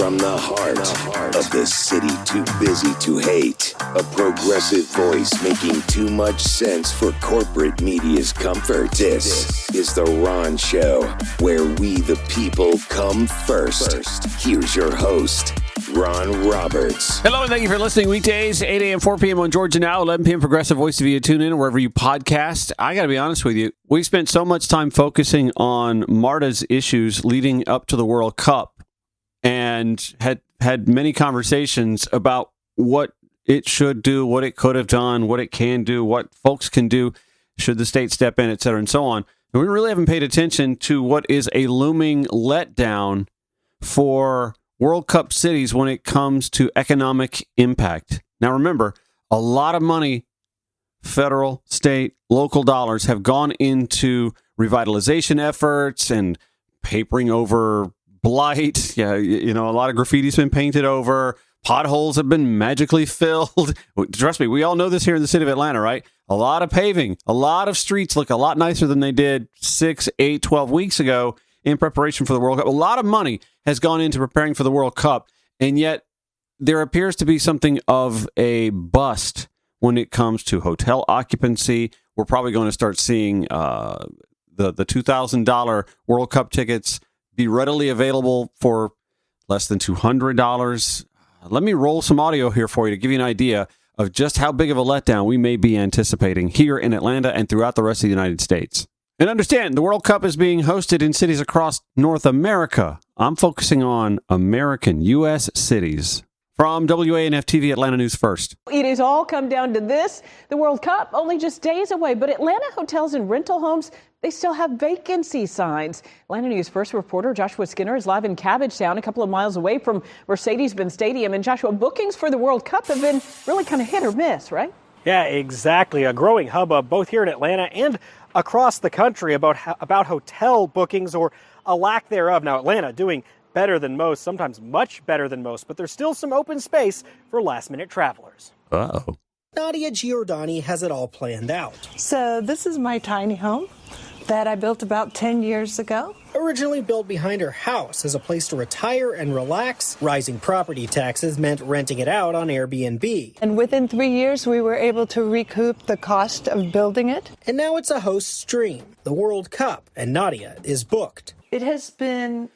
From the heart of the city too busy to hate. A progressive voice making too much sense for corporate media's comfort. This is The Ron Show, where we the people come first. Here's your host, Ron Roberts. Hello, and thank you for listening. Weekdays, 8 a.m., 4 p.m. on Georgia Now, 11 p.m. Progressive Voice via TuneIn, wherever you podcast. I got to be honest with you. We spent so much time focusing on MARTA's issues leading up to the World Cup and had many conversations about what it should do, what it could have done, what it can do, what folks can do, should the state step in, et cetera, and so on. And we really haven't paid attention to what is a looming letdown for World Cup cities when it comes to economic impact. Now, remember, a lot of money, federal, state, local dollars have gone into revitalization efforts and papering over blight. Yeah, you know, a lot of graffiti's been painted over. Potholes have been magically filled. Trust me, we all know this here in the city of Atlanta, right? A lot of paving, a lot of streets look a lot nicer than they did 6, 8, 12 weeks ago in preparation for the World Cup. A lot of money has gone into preparing for the World Cup, and yet there appears to be something of a bust when it comes to hotel occupancy. We're probably going to start seeing the $2,000 World Cup tickets be readily available for less than $200. Let me roll some audio here for you to give you an idea of just how big of a letdown we may be anticipating here in Atlanta and throughout the rest of the United States. And understand, the World Cup is being hosted in cities across North America. I'm focusing on American U.S. cities. From WANF-TV, Atlanta News First. It has all come down to this. The World Cup only just days away, but Atlanta hotels and rental homes, they still have vacancy signs. Atlanta News First reporter Joshua Skinner is live in Cabbagetown, a couple of miles away from Mercedes-Benz Stadium. And Joshua, bookings for the World Cup have been really kind of hit or miss, right? Yeah, exactly. A growing hubbub both here in Atlanta and across the country about hotel bookings or a lack thereof. Now, Atlanta doing better than most, sometimes much better than most, but there's still some open space for last-minute travelers. Uh-oh. Nadia Giordani has it all planned out. So this is my tiny home that I built about 10 years ago. Originally built behind her house as a place to retire and relax, rising property taxes meant renting it out on Airbnb. And within 3 years, we were able to recoup the cost of building it. And now it's a host's dream, the World Cup, and Nadia is booked. It has been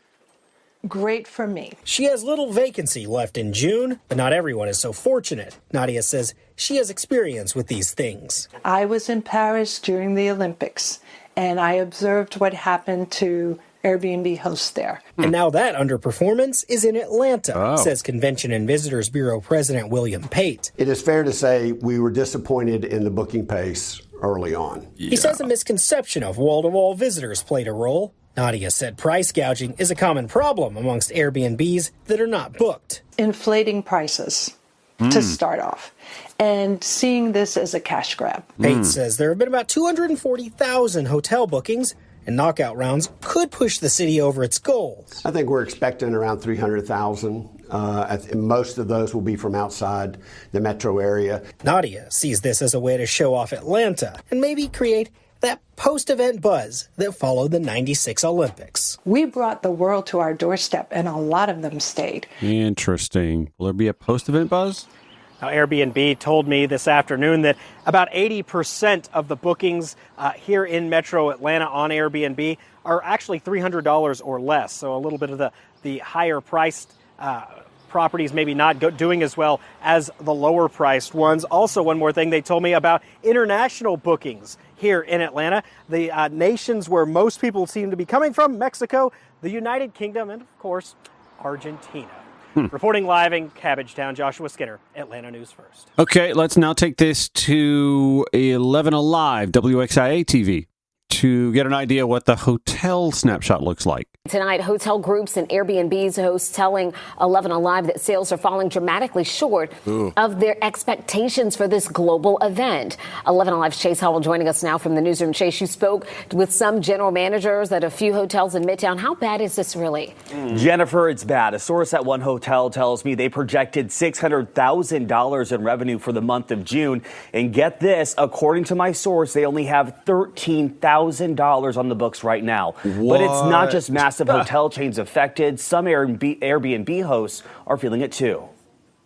great for me. She has little vacancy left in June, but not everyone is so fortunate. Nadia says she has experience with these things. I was in Paris during the Olympics, and I observed what happened to Airbnb hosts there. And now that underperformance is in Atlanta, says Convention and Visitors Bureau President William Pate. It is fair to say we were disappointed in the booking pace early on. He says a misconception of wall-to-wall visitors played a role. Nadia said price gouging is a common problem amongst Airbnbs that are not booked. Inflating prices to start off, and seeing this as a cash grab. Pate says there have been about 240,000 hotel bookings, and knockout rounds could push the city over its goals. I think we're expecting around 300,000. Most of those will be from outside the metro area. Nadia sees this as a way to show off Atlanta and maybe create that post-event buzz that followed the '96 Olympics. We brought the world to our doorstep, and a lot of them stayed. Interesting. Will there be a post-event buzz? Now, Airbnb told me this afternoon that about 80% of the bookings here in Metro Atlanta on Airbnb are actually $300 or less. So a little bit of the higher priced properties maybe not doing as well as the lower priced ones. Also, one more thing they told me about international bookings here in Atlanta. The nations where most people seem to be coming from, Mexico, the United Kingdom, and of course, Argentina. Reporting live in Cabbagetown, Joshua Skinner, Atlanta News First. Okay, let's now take this to 11 Alive, WXIA TV, to get an idea what the hotel snapshot looks like. Tonight, hotel groups and Airbnb's hosts telling 11 Alive that sales are falling dramatically short of their expectations for this global event. 11 Alive's Chase Howell joining us now from the newsroom. Chase, you spoke with some general managers at a few hotels in Midtown. How bad is this really? Jennifer, it's bad. A source at one hotel tells me they projected $600,000 in revenue for the month of June. And get this, according to my source, they only have $13,000 on the books right now. But it's not just massive massive hotel chains affected. Some Airbnb hosts are feeling it too.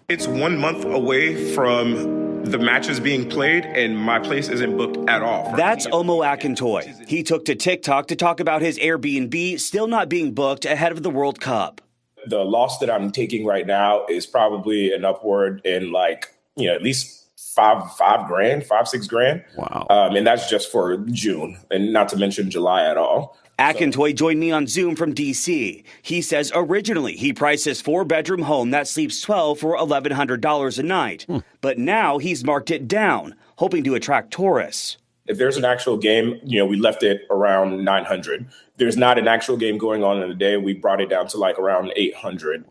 It's 1 month away from the matches being played, and my place isn't booked at all. That's Omo Akintoy. He took to TikTok to talk about his Airbnb still not being booked ahead of the World Cup. The loss that I'm taking right now is probably an upward in at least $5,000, $6,000. Wow. And that's just for June, and not to mention July at all. Akintoy joined me on Zoom from D.C. He says originally he priced his 4-bedroom home that sleeps 12 for $1,100 a night. But now he's marked it down, hoping to attract tourists. If there's an actual game, we left it around 900. There's not an actual game going on in the day. We brought it down to around 800,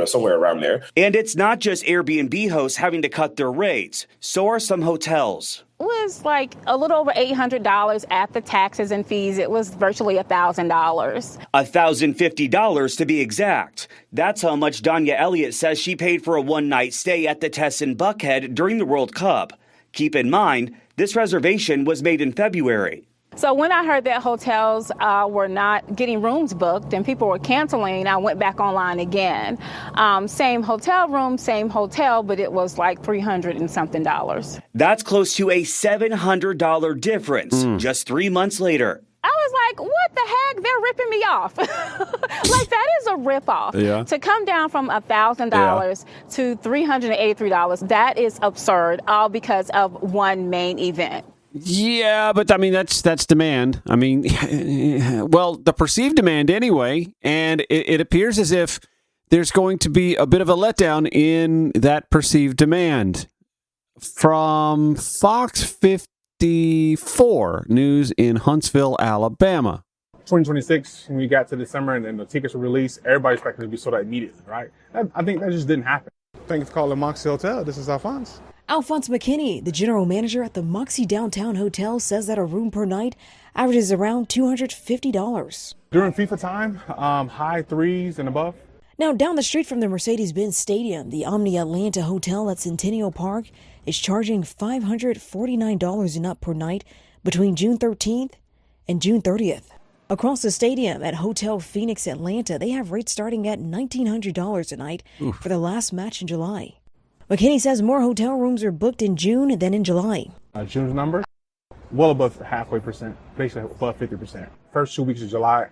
somewhere around there. And it's not just Airbnb hosts having to cut their rates. So are some hotels. It was a little over $800 after taxes and fees. It was virtually $1,000. $1,050 to be exact. That's how much Danya Elliott says she paid for a one-night stay at the Tessin Buckhead during the World Cup. Keep in mind, this reservation was made in February. So when I heard that hotels were not getting rooms booked and people were canceling, I went back online again. Same hotel room, same hotel, but it was $300 and something. That's close to a $700 difference just 3 months later. I was like, what the heck? They're ripping me off. That is a ripoff. Yeah. To come down from $1,000 to $383, that is absurd, all because of one main event. Yeah, but that's demand. The perceived demand anyway, and it appears as if there's going to be a bit of a letdown in that perceived demand. From Fox 54 News in Huntsville, Alabama. 2026, when we got to December and then the tickets were released, everybody expected it to be sold out immediately, right? I think that just didn't happen. Thanks for calling Moxie Hotel. This is Alphonse. Alphonse McKinney, the general manager at the Moxie Downtown Hotel, says that a room per night averages around $250. During FIFA time, high threes and above. Now, down the street from the Mercedes-Benz Stadium, the Omni Atlanta Hotel at Centennial Park is charging $549 and up per night between June 13th and June 30th. Across the stadium at Hotel Phoenix Atlanta, they have rates starting at $1,900 a night for the last match in July. McKinney says more hotel rooms are booked in June than in July. June's number, well above halfway percent, basically above 50%. First 2 weeks of July,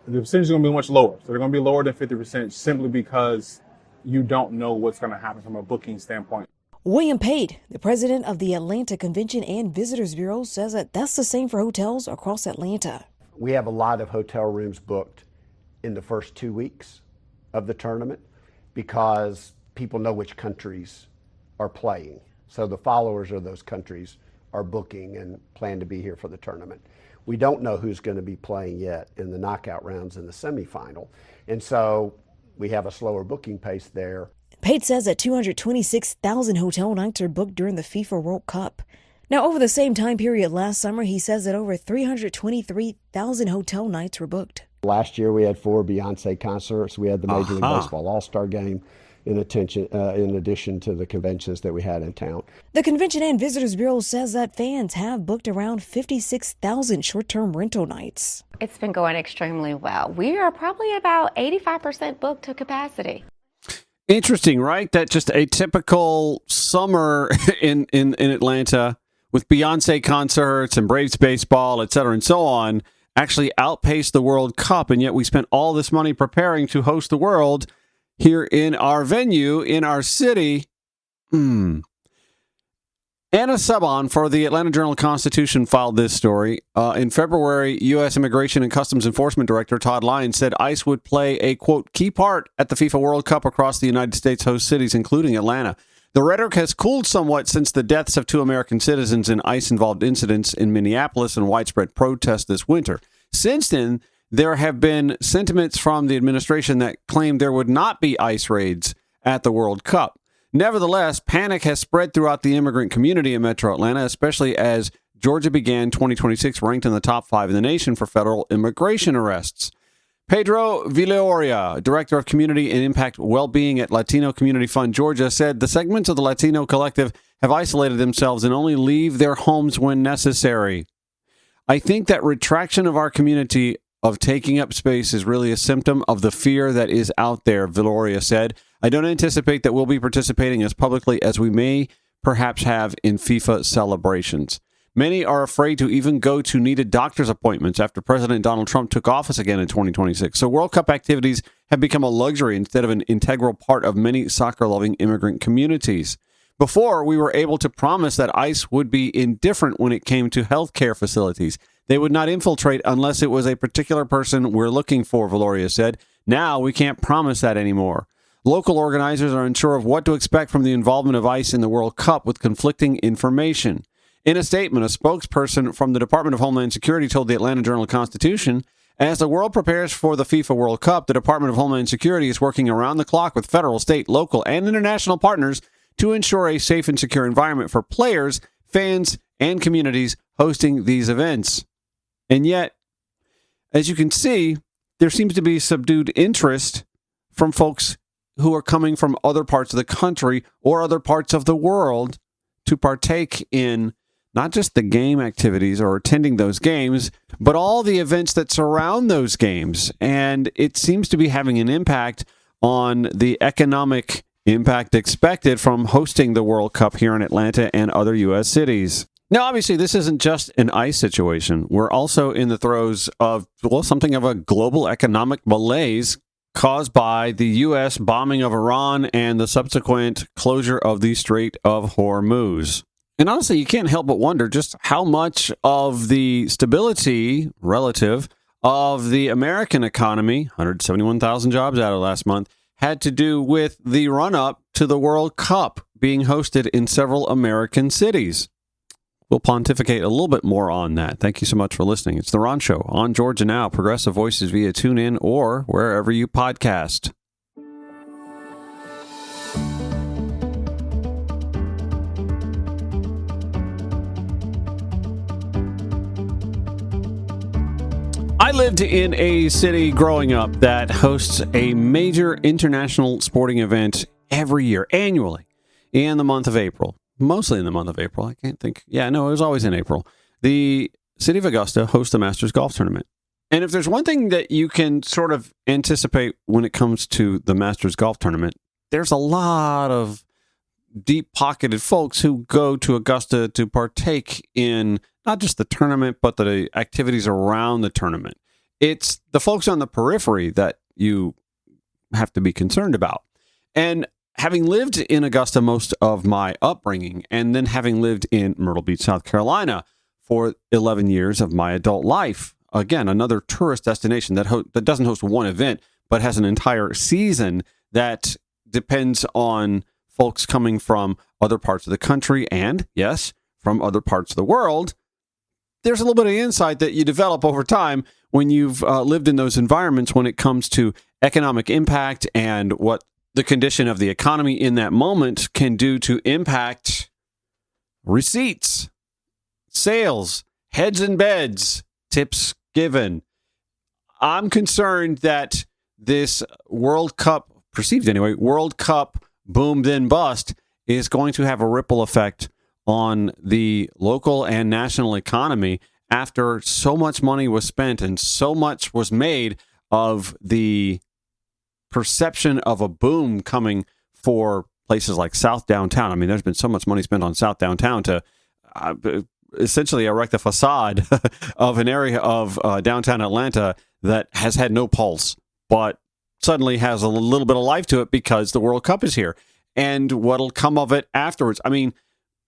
the percentage is going to be much lower. So they're going to be lower than 50% simply because you don't know what's going to happen from a booking standpoint. William Pate, the president of the Atlanta Convention and Visitors Bureau, says that that's the same for hotels across Atlanta. We have a lot of hotel rooms booked in the first 2 weeks of the tournament because people know which countries are playing. So the followers of those countries are booking and plan to be here for the tournament. We don't know who's going to be playing yet in the knockout rounds in the semifinal. And so we have a slower booking pace there. Pate says that 226,000 hotel nights are booked during the FIFA World Cup. Now, over the same time period last summer, he says that over 323,000 hotel nights were booked. Last year we had 4 Beyonce concerts. We had the Major League Baseball All-Star Game in addition to the conventions that we had in town. The Convention and Visitors Bureau says that fans have booked around 56,000 short-term rental nights. It's been going extremely well. We are probably about 85% booked to capacity. Interesting, right? That just a typical summer in Atlanta with Beyonce concerts and Braves baseball, et cetera, and so on, actually outpaced the World Cup, and yet we spent all this money preparing to host the World here in our venue, in our city. Anna Subban for the Atlanta Journal-Constitution filed this story. In February, U.S. Immigration and Customs Enforcement Director Todd Lyons said ICE would play a, quote, key part at the FIFA World Cup across the United States host cities, including Atlanta. The rhetoric has cooled somewhat since the deaths of 2 American citizens in ICE-involved incidents in Minneapolis and widespread protests this winter. Since then, there have been sentiments from the administration that claim there would not be ICE raids at the World Cup. Nevertheless, panic has spread throughout the immigrant community in Metro Atlanta, especially as Georgia began 2026 ranked in the top 5 in the nation for federal immigration arrests. Pedro Villaoria, Director of Community and Impact Wellbeing at Latino Community Fund Georgia, said the segments of the Latino collective have isolated themselves and only leave their homes when necessary. I think that retraction of our community of taking up space is really a symptom of the fear that is out there, Valoria said. I don't anticipate that we'll be participating as publicly as we may perhaps have in FIFA celebrations. Many are afraid to even go to needed doctor's appointments after President Donald Trump took office again in 2026. So World Cup activities have become a luxury instead of an integral part of many soccer-loving immigrant communities. Before, we were able to promise that ICE would be indifferent when it came to healthcare facilities. They would not infiltrate unless it was a particular person we're looking for, Valoria said. Now we can't promise that anymore. Local organizers are unsure of what to expect from the involvement of ICE in the World Cup with conflicting information. In a statement, a spokesperson from the Department of Homeland Security told the Atlanta Journal-Constitution, as the world prepares for the FIFA World Cup, the Department of Homeland Security is working around the clock with federal, state, local, and international partners to ensure a safe and secure environment for players, fans, and communities hosting these events. And yet, as you can see, there seems to be subdued interest from folks who are coming from other parts of the country or other parts of the world to partake in not just the game activities or attending those games, but all the events that surround those games. And it seems to be having an impact on the economic impact expected from hosting the World Cup here in Atlanta and other U.S. cities. Now, obviously, this isn't just an ICE situation. We're also in the throes of, well, something of a global economic malaise caused by the U.S. bombing of Iran and the subsequent closure of the Strait of Hormuz. And honestly, you can't help but wonder just how much of the stability relative of the American economy, 171,000 jobs out of last month, had to do with the run-up to the World Cup being hosted in several American cities. We'll pontificate a little bit more on that. Thank you so much for listening. It's The Ron Show on Georgia Now, Progressive Voices via TuneIn or wherever you podcast. I lived in a city growing up that hosts a major international sporting event every year, annually, in the month of April. Mostly in the month of April. I can't think. Yeah, no, it was always in April. The city of Augusta hosts the Masters Golf Tournament. And if there's one thing that you can sort of anticipate when it comes to the Masters Golf Tournament, there's a lot of deep-pocketed folks who go to Augusta to partake in not just the tournament, but the activities around the tournament. It's the folks on the periphery that you have to be concerned about. And having lived in Augusta most of my upbringing, and then having lived in Myrtle Beach, South Carolina for 11 years of my adult life, again, another tourist destination that doesn't host one event, but has an entire season that depends on folks coming from other parts of the country and, yes, from other parts of the world. There's a little bit of insight that you develop over time when you've lived in those environments when it comes to economic impact and what the condition of the economy in that moment can do to impact receipts, sales, heads and beds, tips given. I'm concerned that this World Cup, perceived anyway, World Cup boom then bust is going to have a ripple effect on the local and national economy after so much money was spent and so much was made of the perception of a boom coming for places like South Downtown. I mean, there's been so much money spent on South Downtown to essentially erect a facade of an area of downtown Atlanta that has had no pulse, but suddenly has a little bit of life to it because the World Cup is here. And what'll come of it afterwards? I mean,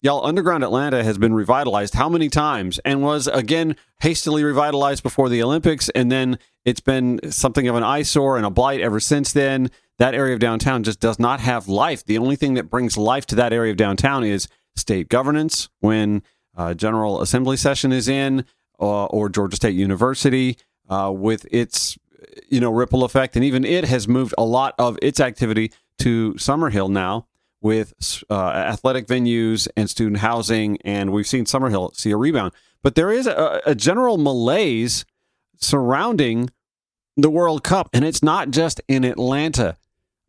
y'all, Underground Atlanta has been revitalized how many times and was, again, hastily revitalized before the Olympics, and then it's been something of an eyesore and a blight ever since then. That area of downtown just does not have life. The only thing that brings life to that area of downtown is state governance when General Assembly session is in, or Georgia State University with its ripple effect. And even it has moved a lot of its activity to Summerhill now, with athletic venues and student housing, and we've seen Summerhill see a rebound. But there is a general malaise surrounding the World Cup, and it's not just in Atlanta.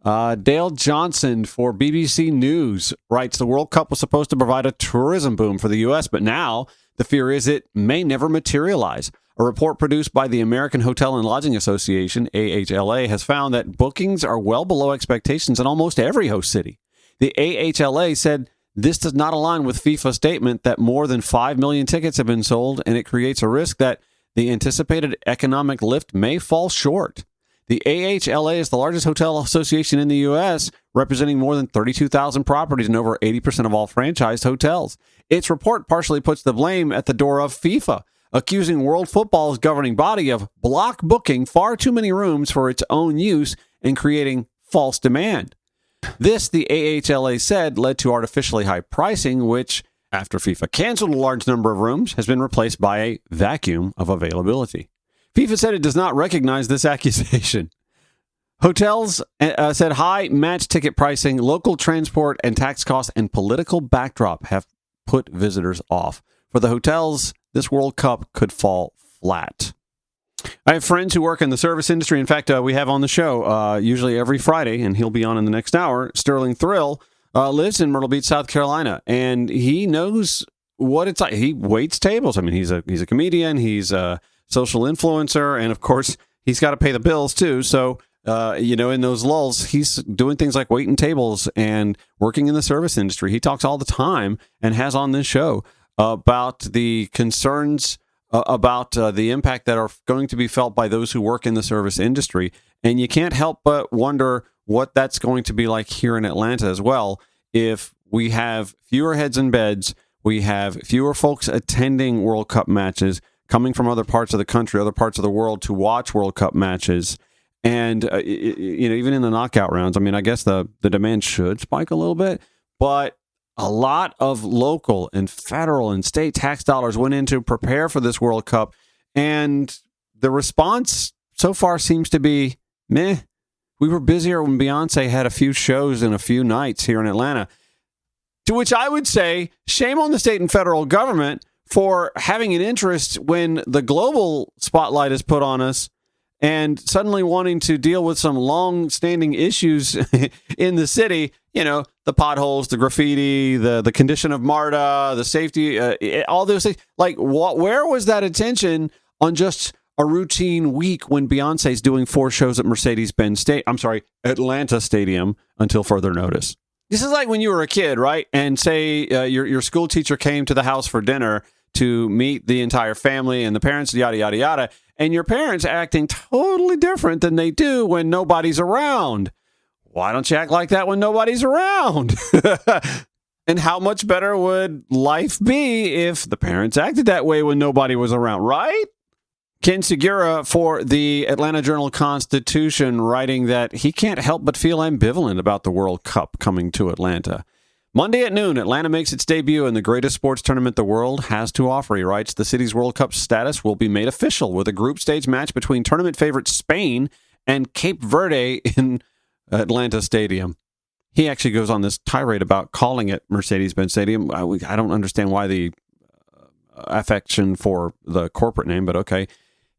Dale Johnson for BBC News writes, the World Cup was supposed to provide a tourism boom for the U.S., but now the fear is it may never materialize. A report produced by the American Hotel and Lodging Association, AHLA, has found that bookings are well below expectations in almost every host city. The AHLA said this does not align with FIFA's statement that more than 5 million tickets have been sold, and it creates a risk that the anticipated economic lift may fall short. The AHLA is the largest hotel association in the U.S., representing more than 32,000 properties and over 80% of all franchised hotels. Its report partially puts the blame at the door of FIFA, accusing World Football's governing body of block booking far too many rooms for its own use and creating false demand. This, the AHLA said, led to artificially high pricing, which, after FIFA canceled a large number of rooms, has been replaced by a vacuum of availability. FIFA said it does not recognize this accusation. Hotels said high match ticket pricing, local transport and tax costs, and political backdrop have put visitors off. For the hotels, this World Cup could fall flat. I have friends who work in the service industry. In fact, we have on the show usually every Friday, and he'll be on in the next hour. Sterling Thrill lives in Myrtle Beach, South Carolina, and he knows what it's like. He waits tables. I mean, he's a comedian, he's a social influencer, and of course, he's got to pay the bills too. So, in those lulls, he's doing things like waiting tables and working in the service industry. He talks all the time and has on this show about the concerns about the impact that are going to be felt by those who work in the service industry. And you can't help but wonder what that's going to be like here in Atlanta as well. If we have fewer heads in beds, we have fewer folks attending World Cup matches, coming from other parts of the country, other parts of the world to watch World Cup matches. And, even in the knockout rounds, I mean, I guess the demand should spike a little bit, but a lot of local and federal and state tax dollars went in to prepare for this World Cup. And the response so far seems to be, meh. We were busier when Beyonce had a few shows and a few nights here in Atlanta. To which I would say, shame on the state and federal government for having an interest when the global spotlight is put on us and suddenly wanting to deal with some long-standing issues in the city, the potholes, the graffiti, the condition of MARTA, the safety, all those things. Like, where was that attention on just a routine week when Beyonce's doing 4 shows at Atlanta Stadium until further notice? This is like when you were a kid, right? And say your school teacher came to the house for dinner to meet the entire family and the parents, yada, yada, yada. And your parents acting totally different than they do when nobody's around. Why don't you act like that when nobody's around? And how much better would life be if the parents acted that way when nobody was around, right? Ken Segura for the Atlanta Journal-Constitution writing that he can't help but feel ambivalent about the World Cup coming to Atlanta. Monday at noon, Atlanta makes its debut in the greatest sports tournament the world has to offer. He writes, the city's World Cup status will be made official with a group stage match between tournament favorite Spain and Cape Verde in Atlanta Stadium. He actually goes on this tirade about calling it Mercedes-Benz Stadium. I don't understand why the affection for the corporate name, but okay.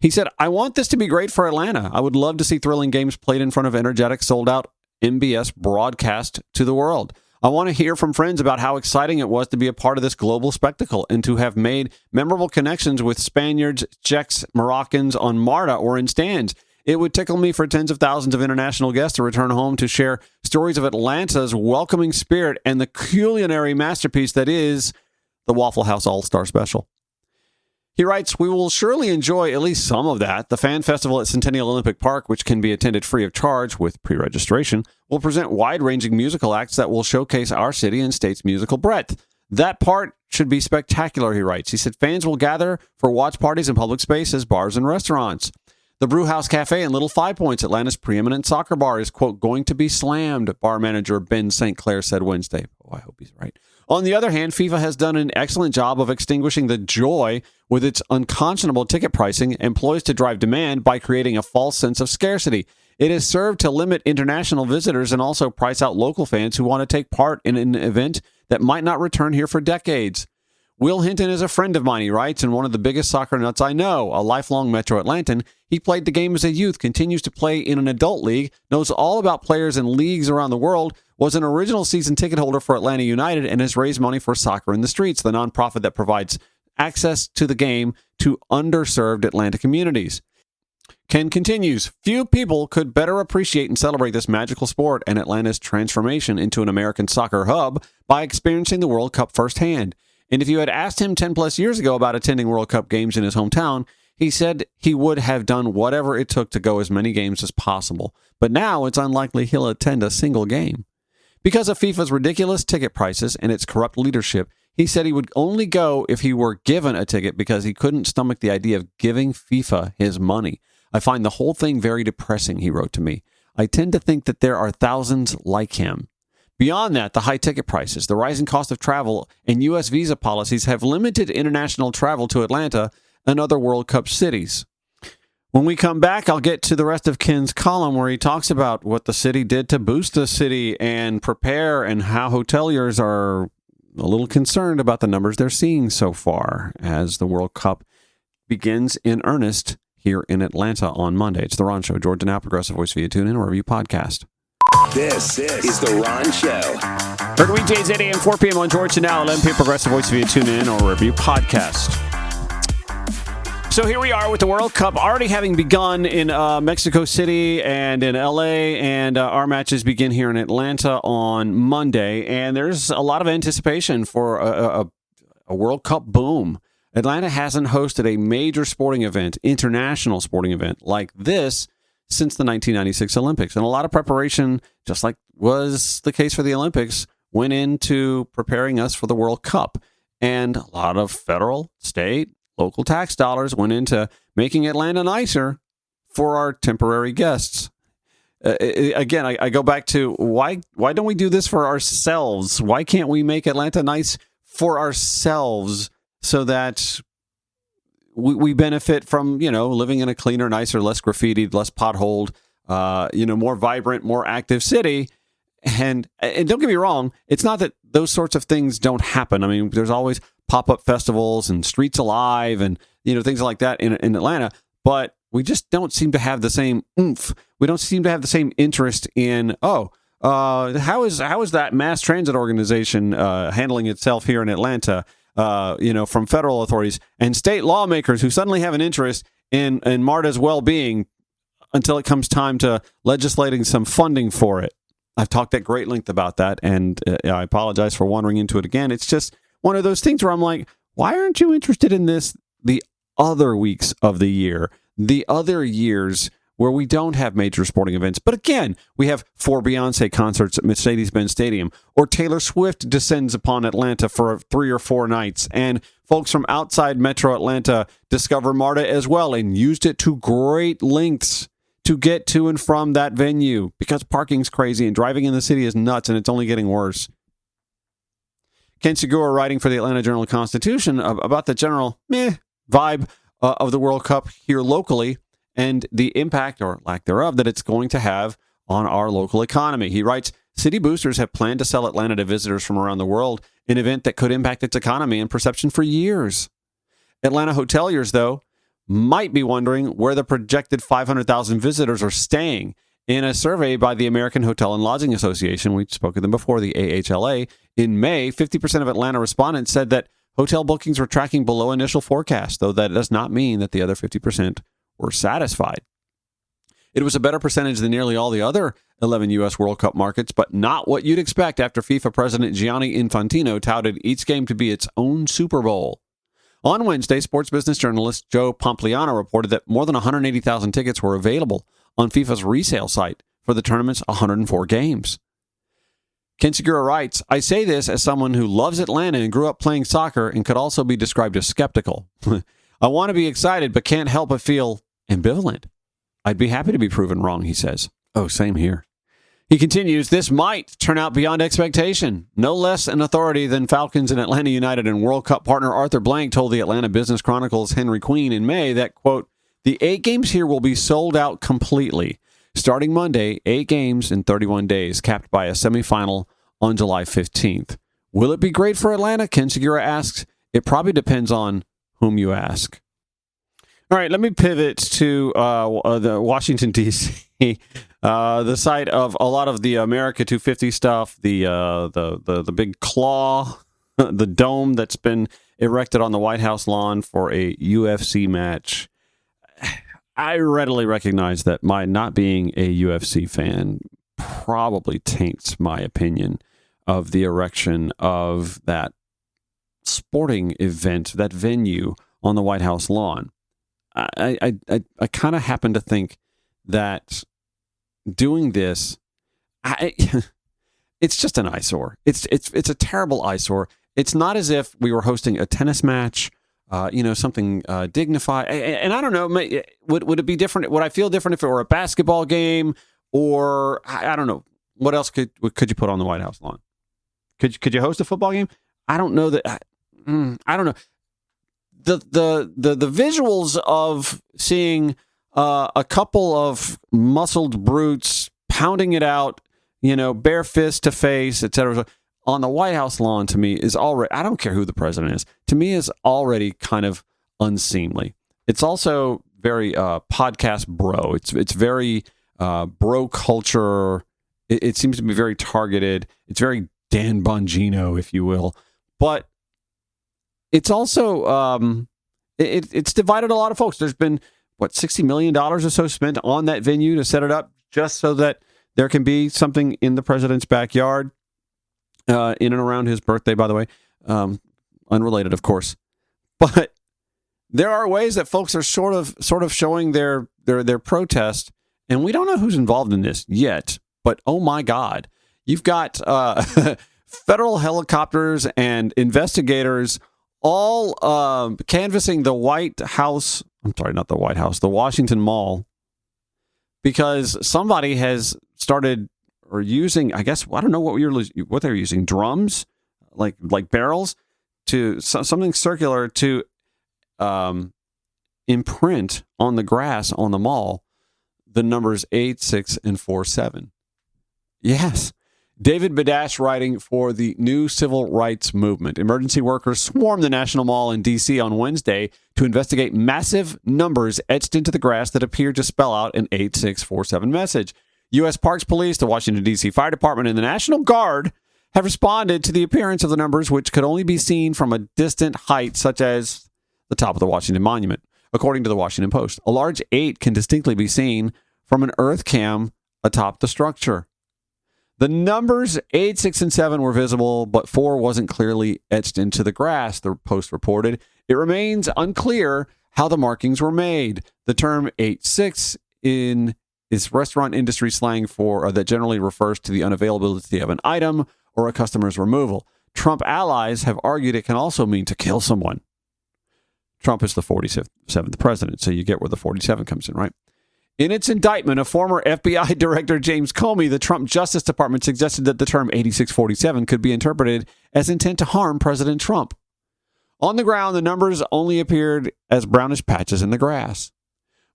He said, I want this to be great for Atlanta. I would love to see thrilling games played in front of energetic, sold-out MBS broadcast to the world. I want to hear from friends about how exciting it was to be a part of this global spectacle and to have made memorable connections with Spaniards, Czechs, Moroccans on MARTA or in stands. It would tickle me for tens of thousands of international guests to return home to share stories of Atlanta's welcoming spirit and the culinary masterpiece that is the Waffle House All-Star Special. He writes, we will surely enjoy at least some of that. The Fan Festival at Centennial Olympic Park, which can be attended free of charge with pre-registration, will present wide-ranging musical acts that will showcase our city and state's musical breadth. That part should be spectacular, he writes. He said fans will gather for watch parties in public spaces, bars, and restaurants. The Brewhouse Cafe in Little Five Points, Atlanta's preeminent soccer bar, is, quote, going to be slammed, bar manager Ben St. Clair said Wednesday. Oh, I hope he's right. On the other hand, FIFA has done an excellent job of extinguishing the joy with its unconscionable ticket pricing employs to drive demand by creating a false sense of scarcity. It has served to limit international visitors and also price out local fans who want to take part in an event that might not return here for decades. Will Hinton is a friend of mine, he writes, and one of the biggest soccer nuts I know, a lifelong Metro Atlantan. He played the game as a youth, continues to play in an adult league, knows all about players in leagues around the world, was an original season ticket holder for Atlanta United, and has raised money for Soccer in the Streets, the nonprofit that provides access to the game to underserved Atlanta communities. Ken continues, few people could better appreciate and celebrate this magical sport and Atlanta's transformation into an American soccer hub by experiencing the World Cup firsthand. And if you had asked him 10 plus years ago about attending World Cup games in his hometown, he said he would have done whatever it took to go as many games as possible. But now it's unlikely he'll attend a single game. Because of FIFA's ridiculous ticket prices and its corrupt leadership, he said he would only go if he were given a ticket because he couldn't stomach the idea of giving FIFA his money. I find the whole thing very depressing, he wrote to me. I tend to think that there are thousands like him. Beyond that, the high ticket prices, the rising cost of travel, and U.S. visa policies have limited international travel to Atlanta and other World Cup cities. When we come back, I'll get to the rest of Ken's column where he talks about what the city did to boost the city and prepare, and how hoteliers are a little concerned about the numbers they're seeing so far as the World Cup begins in earnest here in Atlanta on Monday. It's The Ron Show. Georgia Now, Progressive Voice via TuneIn, wherever you podcast. This is The Ron Show. Heard weekdays 8 a.m. 4 p.m. on Georgia Now, 11 p.m. Progressive Voice via TuneIn or wherever you podcast. So here we are with the World Cup already having begun in Mexico City and in L.A., and our matches begin here in Atlanta on Monday. And there's a lot of anticipation for a World Cup boom. Atlanta hasn't hosted a major sporting event, international sporting event like this since the 1996 Olympics. And a lot of preparation, just like was the case for the Olympics, went into preparing us for the World Cup. And a lot of federal, state, local tax dollars went into making Atlanta nicer for our temporary guests. Again, I go back to why don't we do this for ourselves? Why can't we make Atlanta nice for ourselves so that we benefit from, living in a cleaner, nicer, less graffitied, less potholed, more vibrant, more active city? And don't get me wrong, it's not that those sorts of things don't happen. I mean, there's always pop-up festivals and Streets Alive and, things like that in Atlanta, but we just don't seem to have the same oomph. We don't seem to have the same interest in, how is that mass transit organization handling itself here in Atlanta? From federal authorities and state lawmakers who suddenly have an interest in MARTA's well-being until it comes time to legislating some funding for it. I've talked at great length about that, and I apologize for wandering into it again. It's just one of those things where I'm like, why aren't you interested in this the other weeks of the year, the other years where we don't have major sporting events? But again, we have 4 Beyonce concerts at Mercedes-Benz Stadium, or Taylor Swift descends upon Atlanta for 3 or 4 nights, and folks from outside Metro Atlanta discover MARTA as well and used it to great lengths to get to and from that venue because parking's crazy and driving in the city is nuts, and it's only getting worse. Ken Segura, writing for the Atlanta Journal-Constitution about the general vibe of the World Cup here locally, and the impact, or lack thereof, that it's going to have on our local economy. He writes, city boosters have planned to sell Atlanta to visitors from around the world, an event that could impact its economy and perception for years. Atlanta hoteliers, though, might be wondering where the projected 500,000 visitors are staying. In a survey by the American Hotel and Lodging Association, we spoke of them before, the AHLA, in May, 50% of Atlanta respondents said that hotel bookings were tracking below initial forecasts, though that does not mean that the other 50% were satisfied. It was a better percentage than nearly all the other 11 U.S. World Cup markets, but not what you'd expect after FIFA President Gianni Infantino touted each game to be its own Super Bowl. On Wednesday, sports business journalist Joe Pompliano reported that more than 180,000 tickets were available on FIFA's resale site for the tournament's 104 games. Ken Segura writes, I say this as someone who loves Atlanta and grew up playing soccer and could also be described as skeptical. I want to be excited, but can't help but feel ambivalent. I'd be happy to be proven wrong, he says. Oh, same here. He continues, this might turn out beyond expectation. No less an authority than Falcons and Atlanta United and World Cup partner Arthur Blank told the Atlanta Business Chronicle's Henry Queen in May that, quote, the 8 games here will be sold out completely. Starting Monday, 8 games in 31 days, capped by a semifinal on July 15th. Will it be great for Atlanta? Ken Segura asks. It probably depends on whom you ask. All right, let me pivot to the Washington, D.C., the site of a lot of the America 250 stuff, the big claw the dome that's been erected on the White House lawn for a UFC match. I readily recognize that my not being a UFC fan probably taints my opinion of the erection of that sporting event, that venue on the White House lawn. I kind of happen to think that doing this, it's just an eyesore. It's a terrible eyesore. It's not as if we were hosting a tennis match, something dignified. And I don't know, would it be different? Would I feel different if it were a basketball game, or I don't know? What else could you put on the White House lawn? Could you host a football game? I don't know that. I don't know. The visuals of seeing a couple of muscled brutes pounding it out, bare fist to face, etc., on the White House lawn, to me is already, I don't care who the president is, to me is already kind of unseemly. It's also very podcast bro. It's very bro culture. It seems to be very targeted. It's very Dan Bongino, if you will. But it's also, it's divided a lot of folks. There's been, $60 million or so spent on that venue to set it up just so that there can be something in the president's backyard, in and around his birthday, by the way. Unrelated, of course. But there are ways that folks are sort of showing their protest, and we don't know who's involved in this yet. But oh my God, you've got federal helicopters and investigators all canvassing the White House. I'm sorry, not the White House, the Washington Mall, because somebody has started or using, I guess, I don't know what they're using, drums, like barrels, to something circular to imprint on the grass on the mall the numbers 8, 6, and 4, 7. Yes. David Badash writing for the New Civil Rights Movement. Emergency workers swarmed the National Mall in D.C. on Wednesday to investigate massive numbers etched into the grass that appeared to spell out an 8647 message. U.S. Parks Police, the Washington, D.C. Fire Department, and the National Guard have responded to the appearance of the numbers, which could only be seen from a distant height, such as the top of the Washington Monument. According to the Washington Post, a large 8 can distinctly be seen from an earth cam atop the structure. The numbers 8, 6, and 7 were visible, but 4 wasn't clearly etched into the grass, the Post reported. It remains unclear how the markings were made. The term 8-6 is restaurant industry slang for that generally refers to the unavailability of an item or a customer's removal. Trump allies have argued it can also mean to kill someone. Trump is the 47th president, so you get where the 47 comes in, right? In its indictment of former FBI Director James Comey, the Trump Justice Department suggested that the term 8647 could be interpreted as intent to harm President Trump. On the ground, the numbers only appeared as brownish patches in the grass.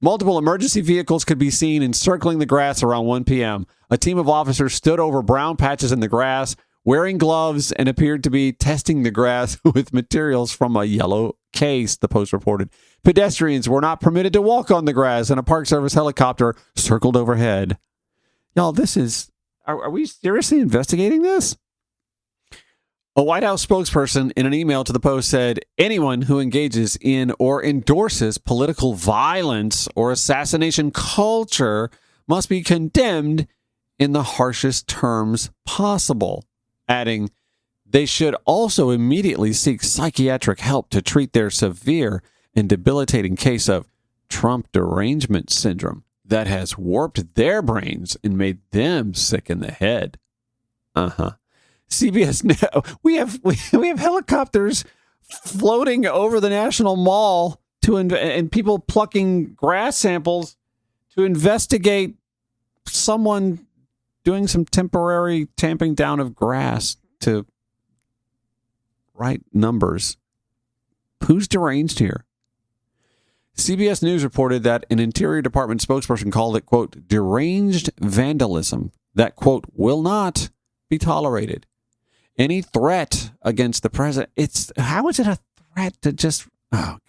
Multiple emergency vehicles could be seen encircling the grass around 1 p.m. A team of officers stood over brown patches in the grass, wearing gloves, and appeared to be testing the grass with materials from a yellow case, the Post reported. Pedestrians were not permitted to walk on the grass, and a Park Service helicopter circled overhead. Y'all, this is... Are we seriously investigating this? A White House spokesperson in an email to the Post said, anyone who engages in or endorses political violence or assassination culture must be condemned in the harshest terms possible, adding, they should also immediately seek psychiatric help to treat their severe and debilitating case of Trump derangement syndrome that has warped their brains and made them sick in the head. CBS Now, we have helicopters floating over the National Mall and people plucking grass samples to investigate someone doing some temporary tamping down of grass to write numbers. Who's deranged here? CBS News reported that an Interior Department spokesperson called it, quote, deranged vandalism that, quote, will not be tolerated. Any threat against the president, how is it a threat to just, oh God.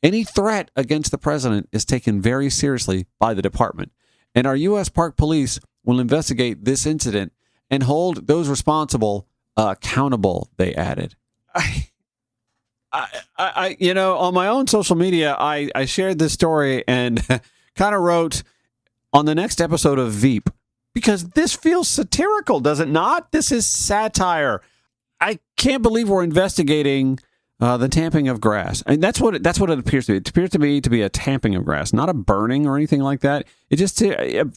Any threat against the president is taken very seriously by the department. And our U.S. Park Police will investigate this incident and hold those responsible accountable, they added. you know, on my own social media, I shared this story and kind of wrote on the next episode of Veep, because this feels satirical, does it not? This is satire. I can't believe we're investigating the tamping of grass. And that's what it appears to be. It appears to me to be a tamping of grass, not a burning or anything like that. It just,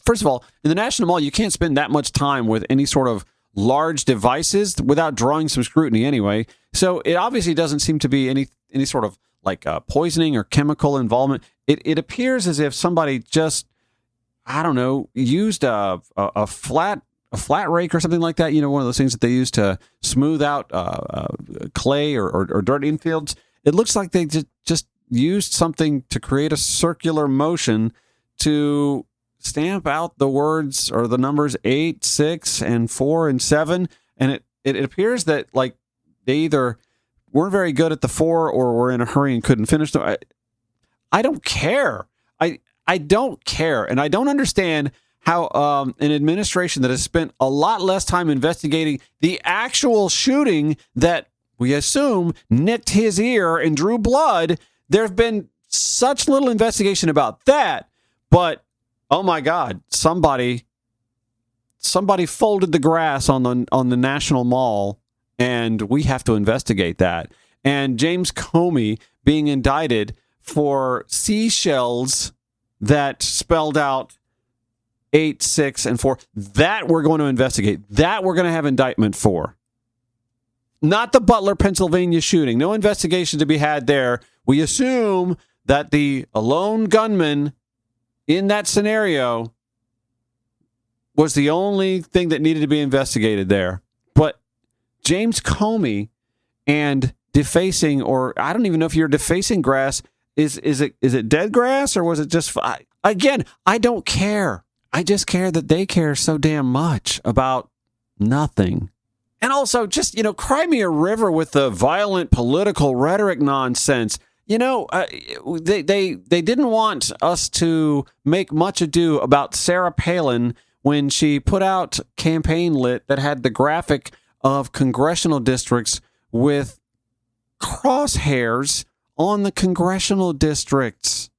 first of all, in the National Mall, you can't spend that much time with any sort of large devices without drawing some scrutiny anyway. So it obviously doesn't seem to be any sort of like poisoning or chemical involvement. It appears as if somebody just, I don't know, used a flat rake or something like that. You know, one of those things that they use to smooth out clay or dirt in fields. It looks like they just used something to create a circular motion to stamp out the words or the numbers 8, 6, and 4 and 7. And it appears that like they either weren't very good at the 4 or were in a hurry and couldn't finish them. I don't care. I don't care. And I don't understand how an administration that has spent a lot less time investigating the actual shooting that we assume nicked his ear and drew blood, there have been such little investigation about that. But oh my God, somebody folded the grass on the National Mall, and we have to investigate that. And James Comey being indicted for seashells that spelled out 8, 6, and 4. That we're going to investigate. That we're going to have indictment for. Not the Butler, Pennsylvania shooting. No investigation to be had there. We assume that the lone gunman in that scenario was the only thing that needed to be investigated there. But James Comey and defacing, or I don't even know if you're defacing grass. Is it dead grass or was it just? Again, I don't care. I just care that they care so damn much about nothing. And also, just, you know, cry me a river with the violent political rhetoric nonsense. You know, they didn't want us to make much ado about Sarah Palin when she put out campaign lit that had the graphic of congressional districts with crosshairs on the congressional districts.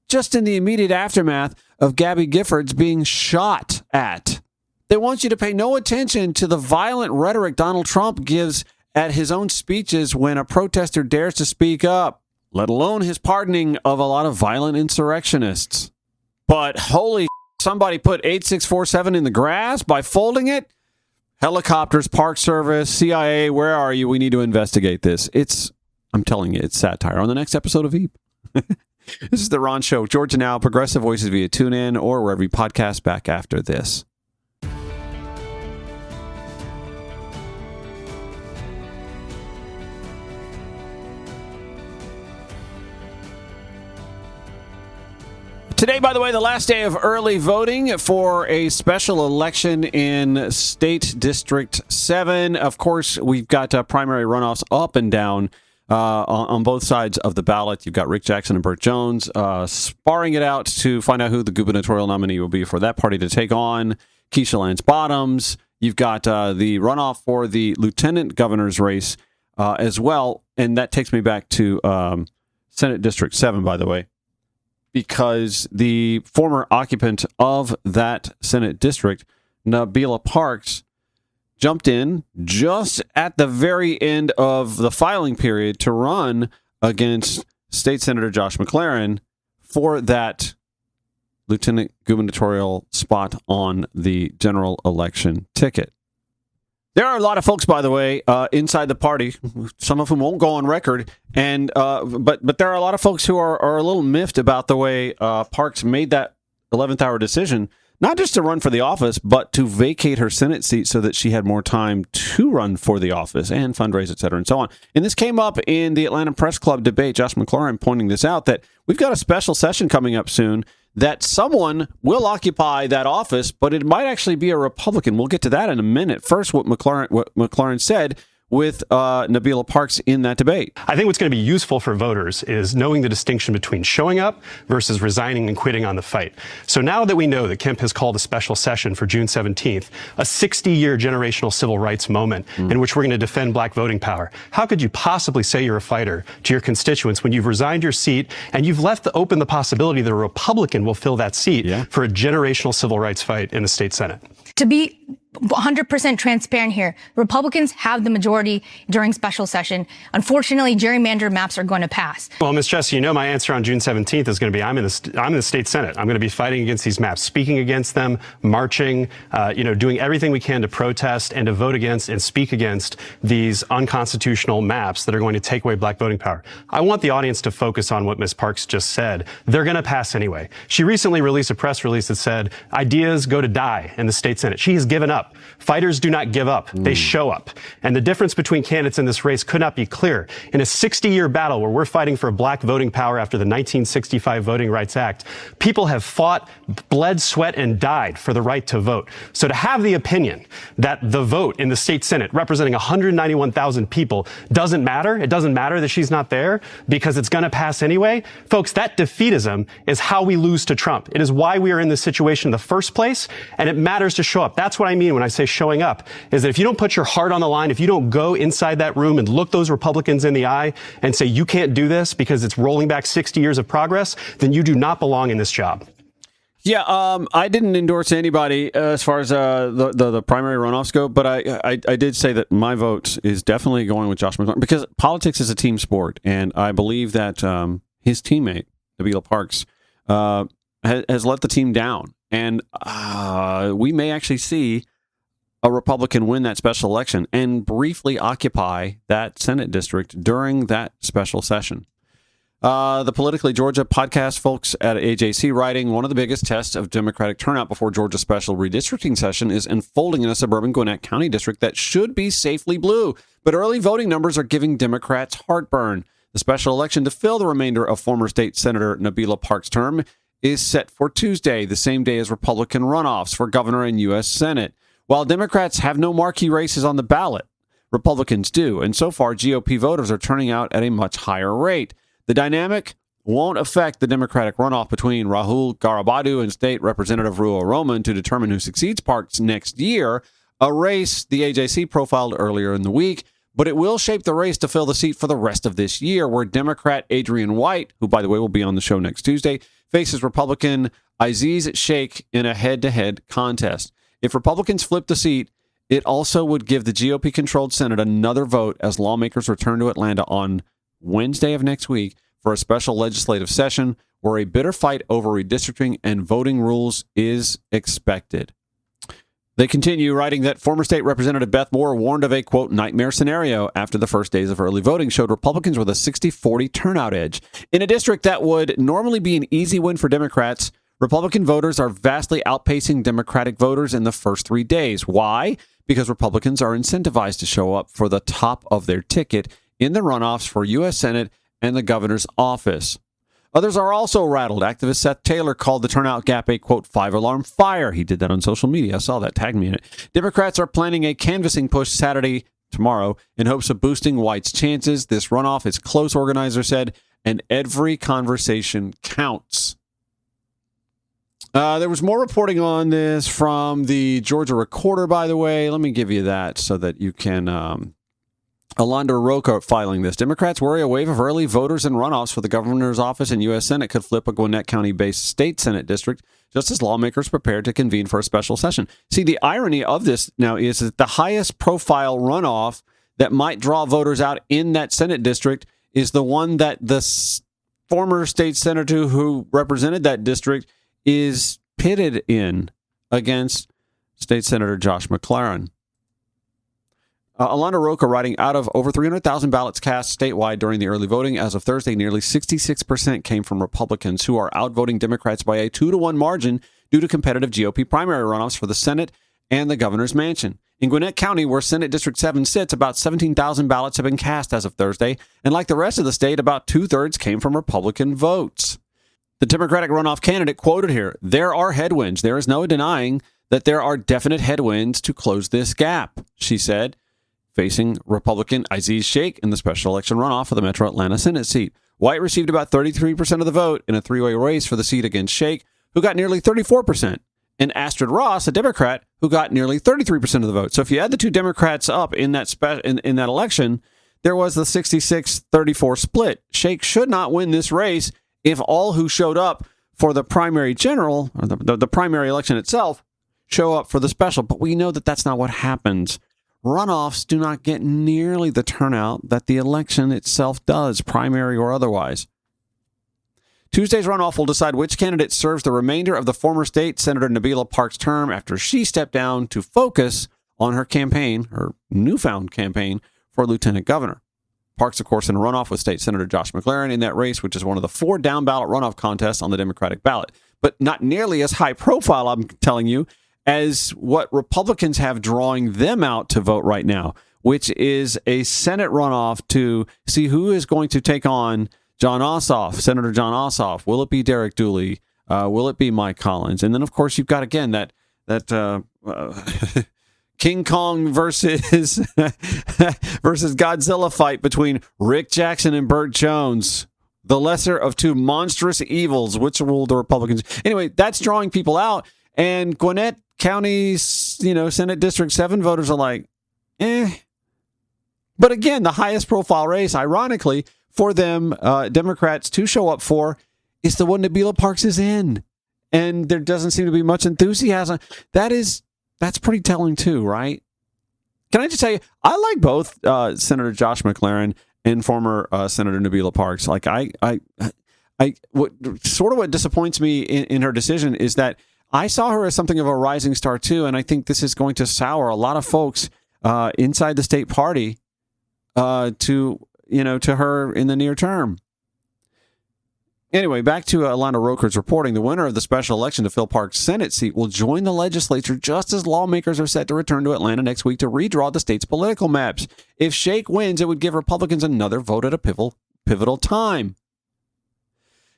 Just in the immediate aftermath of Gabby Giffords being shot at. They want you to pay no attention to the violent rhetoric Donald Trump gives at his own speeches when a protester dares to speak up, let alone his pardoning of a lot of violent insurrectionists. But holy somebody put 8647 in the grass by folding it? Helicopters, Park Service, CIA, where are you? We need to investigate this. I'm telling you, it's satire. On the next episode of Veep. This is The Ron Show. Georgia Now, Progressive Voices via TuneIn or wherever you podcast. Back after this. Today, by the way, the last day of early voting for a special election in State District 7. Of course, we've got primary runoffs up and down on both sides of the ballot. You've got Rick Jackson and Burt Jones sparring it out to find out who the gubernatorial nominee will be for that party to take on Keisha Lance Bottoms. You've got the runoff for the lieutenant governor's race as well. And that takes me back to Senate District 7, by the way, because the former occupant of that Senate district, Nabilah Parks, jumped in just at the very end of the filing period to run against State Senator Josh McLaren for that lieutenant gubernatorial spot on the general election ticket. There are a lot of folks, by the way, inside the party, some of whom won't go on record, and but there are a lot of folks who are a little miffed about the way Parks made that 11th hour decision, not just to run for the office, but to vacate her Senate seat so that she had more time to run for the office and fundraise, et cetera, and so on. And this came up in the Atlanta Press Club debate. Josh McLaurin pointing this out, that we've got a special session coming up soon that someone will occupy that office, but it might actually be a Republican. We'll get to that in a minute. First, what McLaurin said with Nabilah Parks in that debate. I think what's going to be useful for voters is knowing the distinction between showing up versus resigning and quitting on the fight. So now that we know that Kemp has called a special session for June 17th, a 60-year generational civil rights moment in which we're going to defend black voting power, how could you possibly say you're a fighter to your constituents when you've resigned your seat and you've left open the possibility that a Republican will fill that seat for a generational civil rights fight in the state Senate? To be 100% transparent here, Republicans have the majority during special session. Unfortunately, gerrymandered maps are going to pass. Well, Ms. Chessie, you know my answer on June 17th is going to be I'm in the state Senate. I'm going to be fighting against these maps, speaking against them, marching, doing everything we can to protest and to vote against and speak against these unconstitutional maps that are going to take away black voting power. I want the audience to focus on what Ms. Parks just said. They're going to pass anyway. She recently released a press release that said ideas go to die in the state Senate. She has given up. Fighters do not give up. They show up. And the difference between candidates in this race could not be clearer. In a 60-year battle where we're fighting for black voting power after the 1965 Voting Rights Act, people have fought, bled, sweat, and died for the right to vote. So to have the opinion that the vote in the state Senate representing 191,000 people doesn't matter, it doesn't matter that she's not there because it's going to pass anyway, folks, that defeatism is how we lose to Trump. It is why we are in this situation in the first place, and it matters to show up. That's what I mean when I say showing up, is that if you don't put your heart on the line, if you don't go inside that room and look those Republicans in the eye and say you can't do this because it's rolling back 60 years of progress, then you do not belong in this job. Yeah, I didn't endorse anybody as far as the primary runoffs go, but I did say that my vote is definitely going with Josh McClellan because politics is a team sport, and I believe that his teammate, Nabilah Parks, has let the team down, and we may actually see a Republican win that special election and briefly occupy that Senate district during that special session. The Politically Georgia podcast folks at AJC writing, one of the biggest tests of Democratic turnout before Georgia's special redistricting session is unfolding in a suburban Gwinnett County district that should be safely blue. But early voting numbers are giving Democrats heartburn. The special election to fill the remainder of former state Senator Nabilah Parks' term is set for Tuesday, the same day as Republican runoffs for governor and U.S. Senate. While Democrats have no marquee races on the ballot, Republicans do. And so far, GOP voters are turning out at a much higher rate. The dynamic won't affect the Democratic runoff between Rahul Garabadu and State Representative Ruo Roman to determine who succeeds Parks next year, a race the AJC profiled earlier in the week. But it will shape the race to fill the seat for the rest of this year, where Democrat Adrian White, who, by the way, will be on the show next Tuesday, faces Republican Aziz Sheikh in a head-to-head contest. If Republicans flip the seat, it also would give the GOP-controlled Senate another vote as lawmakers return to Atlanta on Wednesday of next week for a special legislative session where a bitter fight over redistricting and voting rules is expected. They continue writing that former state representative Beth Moore warned of a, quote, nightmare scenario after the first days of early voting showed Republicans with a 60-40 turnout edge. In a district that would normally be an easy win for Democrats, Republican voters are vastly outpacing Democratic voters in the first 3 days. Why? Because Republicans are incentivized to show up for the top of their ticket in the runoffs for U.S. Senate and the governor's office. Others are also rattled. Activist Seth Taylor called the turnout gap a, quote, 5-alarm fire. He did that on social media. I saw that. Tag me in it. Democrats are planning a canvassing push tomorrow, in hopes of boosting White's chances. This runoff is close, organizer said, and every conversation counts. There was more reporting on this from the Georgia Recorder, by the way. Let me give you that so that you can... Alondra Roca filing this. Democrats worry a wave of early voters and runoffs for the governor's office and U.S. Senate could flip a Gwinnett County-based state Senate district just as lawmakers prepare to convene for a special session. See, the irony of this now is that the highest profile runoff that might draw voters out in that Senate district is the one that the former state senator who represented that district is pitted in against State Senator Josh McClellan. Alondra Roca writing, out of over 300,000 ballots cast statewide during the early voting, as of Thursday, nearly 66% came from Republicans, who are outvoting Democrats by a 2-to-1 margin due to competitive GOP primary runoffs for the Senate and the governor's mansion. In Gwinnett County, where Senate District 7 sits, about 17,000 ballots have been cast as of Thursday, and like the rest of the state, about two-thirds came from Republican votes. The Democratic runoff candidate quoted here, "There are headwinds. There is no denying that there are definite headwinds to close this gap," she said. facing Republican Aziz Sheikh in the special election runoff for the Metro Atlanta Senate seat. White received about 33% of the vote in a three-way race for the seat against Sheikh, who got nearly 34%, and Astrid Ross, a Democrat, who got nearly 33% of the vote. So if you add the two Democrats up in that in that election, there was the 66-34 split. Sheikh should not win this race if all who showed up for the primary general, or the primary election itself, show up for the special. But we know that that's not what happens. Runoffs do not get nearly the turnout that the election itself does, primary or otherwise. Tuesday's runoff will decide which candidate serves the remainder of the former state Senator Nabilah Park's term after she stepped down to focus on her campaign, her newfound campaign, for lieutenant governor. Park's, of course, in a runoff with State Senator Josh McLaren in that race, which is one of the 4 down-ballot runoff contests on the Democratic ballot. But not nearly as high profile, I'm telling you, as what Republicans have drawing them out to vote right now, which is a Senate runoff to see who is going to take on John Ossoff, Senator John Ossoff. Will it be Derek Dooley? Will it be Mike Collins? And then, of course, you've got, again, that King Kong versus Godzilla fight between Rick Jackson and Burt Jones, the lesser of two monstrous evils. Which will the Republicans? Anyway, that's drawing people out. And Gwinnett County, Senate District 7 voters are like, eh. But again, the highest profile race, ironically, for them, Democrats to show up for is the one Nabilah Parks is in. And there doesn't seem to be much enthusiasm. That's pretty telling too, right? Can I just tell you, I like both Senator Josh McLaren and former Senator Nabilah Parks. Like what disappoints me in her decision is that I saw her as something of a rising star too, and I think this is going to sour a lot of folks inside the state party to her in the near term. Anyway, back to Alana Roker's reporting. The winner of the special election to fill Park's Senate seat will join the legislature just as lawmakers are set to return to Atlanta next week to redraw the state's political maps. If Sheikh wins, it would give Republicans another vote at a pivotal time.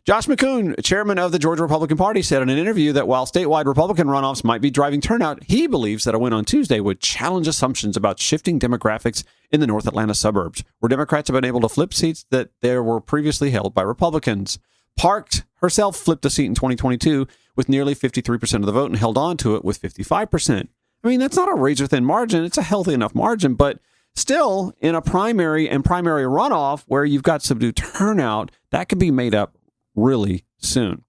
Josh McCoon, chairman of the Georgia Republican Party, said in an interview that while statewide Republican runoffs might be driving turnout, he believes that a win on Tuesday would challenge assumptions about shifting demographics in the North Atlanta suburbs, where Democrats have been able to flip seats that there were previously held by Republicans. Parks herself flipped a seat in 2022 with nearly 53% of the vote and held on to it with 55%. I mean, that's not a razor-thin margin. It's a healthy enough margin, but still, in a primary and primary runoff where you've got subdued turnout, that could be made up really soon.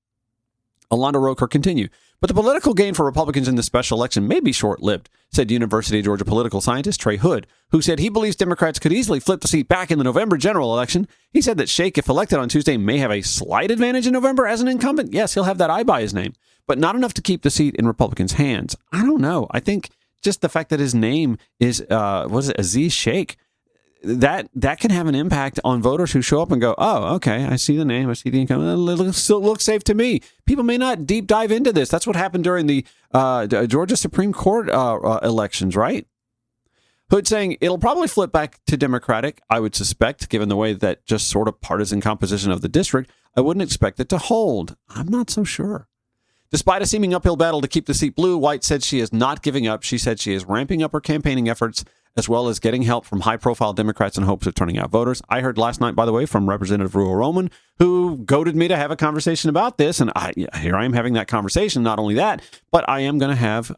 Alonda Roker continued. But the political gain for Republicans in this special election may be short-lived, said University of Georgia political scientist Trey Hood, who said he believes Democrats could easily flip the seat back in the November general election. He said that Sheikh, if elected on Tuesday, may have a slight advantage in November as an incumbent. Yes, he'll have that I by his name, but not enough to keep the seat in Republicans' hands. I don't know. I think just the fact that his name is, Aziz Sheikh, that can have an impact on voters who show up and go, oh, okay, I see the name, I see the income, it looks safe to me. People may not deep dive into this. That's what happened during the Georgia Supreme Court elections, right? Hood saying it'll probably flip back to Democratic, I would suspect, given the way that just sort of partisan composition of the district. I wouldn't expect it to hold. I'm not so sure. Despite a seeming uphill battle to keep the seat blue, White said she is not giving up. She said she is ramping up her campaigning efforts as well as getting help from high-profile Democrats in hopes of turning out voters. I heard last night, by the way, from Representative Ruel Roman, who goaded me to have a conversation about this, and here I am having that conversation. Not only that, but I am going to have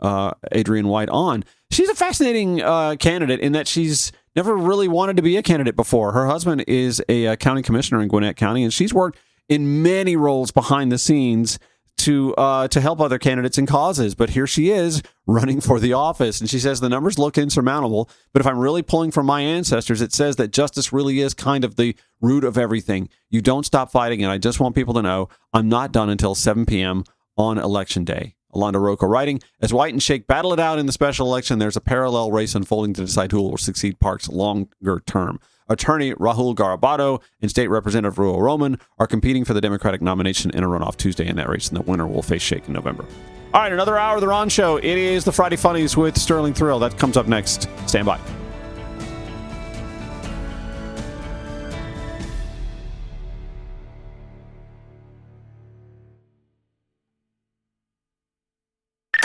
Adrienne White on. She's a fascinating candidate in that she's never really wanted to be a candidate before. Her husband is a county commissioner in Gwinnett County, and she's worked in many roles behind the scenes to help other candidates and causes. But here she is running for the office. And she says the numbers look insurmountable. But if I'm really pulling from my ancestors, it says that justice really is kind of the root of everything. You don't stop fighting. And I just want people to know I'm not done until 7 p.m. on Election Day. Alonda Roker writing, as White and Sheikh battle it out in the special election, there's a parallel race unfolding to decide who will succeed Parks longer term. Attorney Rahul Garabado and State Representative Ruel Roman are competing for the Democratic nomination in a runoff Tuesday in that race, and the winner will face Sheikh in November. All right, another hour of The Ron Show. It is the Friday Funnies with Sterling Thrill. That comes up next. Stand by.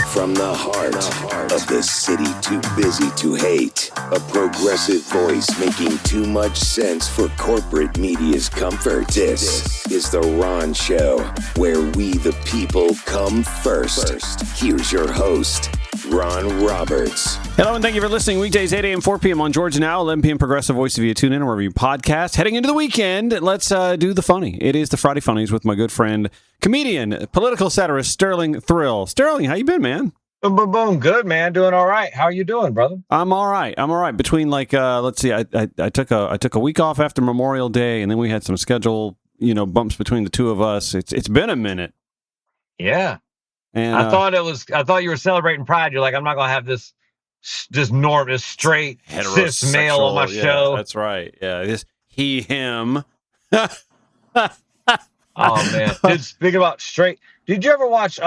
From the heart of the city too busy to hate, a progressive voice making too much sense for corporate media's comfort. This is The Ron Show, where we the people come first. Here's your host, Ron Roberts. Hello, and thank you for listening. Weekdays, 8 a.m., 4 p.m. on Georgia Now, 11 p.m. Progressive Voice via TuneIn or wherever you podcast. Heading into the weekend, let's do the funny. It is the Friday Funnies with my good friend, comedian, political satirist, Sterling Thrill. Sterling, how you been, man? Boom, boom, boom. Good, man. Doing all right. How are you doing, brother? I'm all right. Between let's see, I took a week off after Memorial Day, and then we had some schedule, bumps between the two of us. It's been a minute. Yeah. And I thought you were celebrating Pride. You're like, I'm not gonna have this straight cis male on my show. That's right. Yeah, this he him. Oh man. Dude, speaking about straight, did you ever watch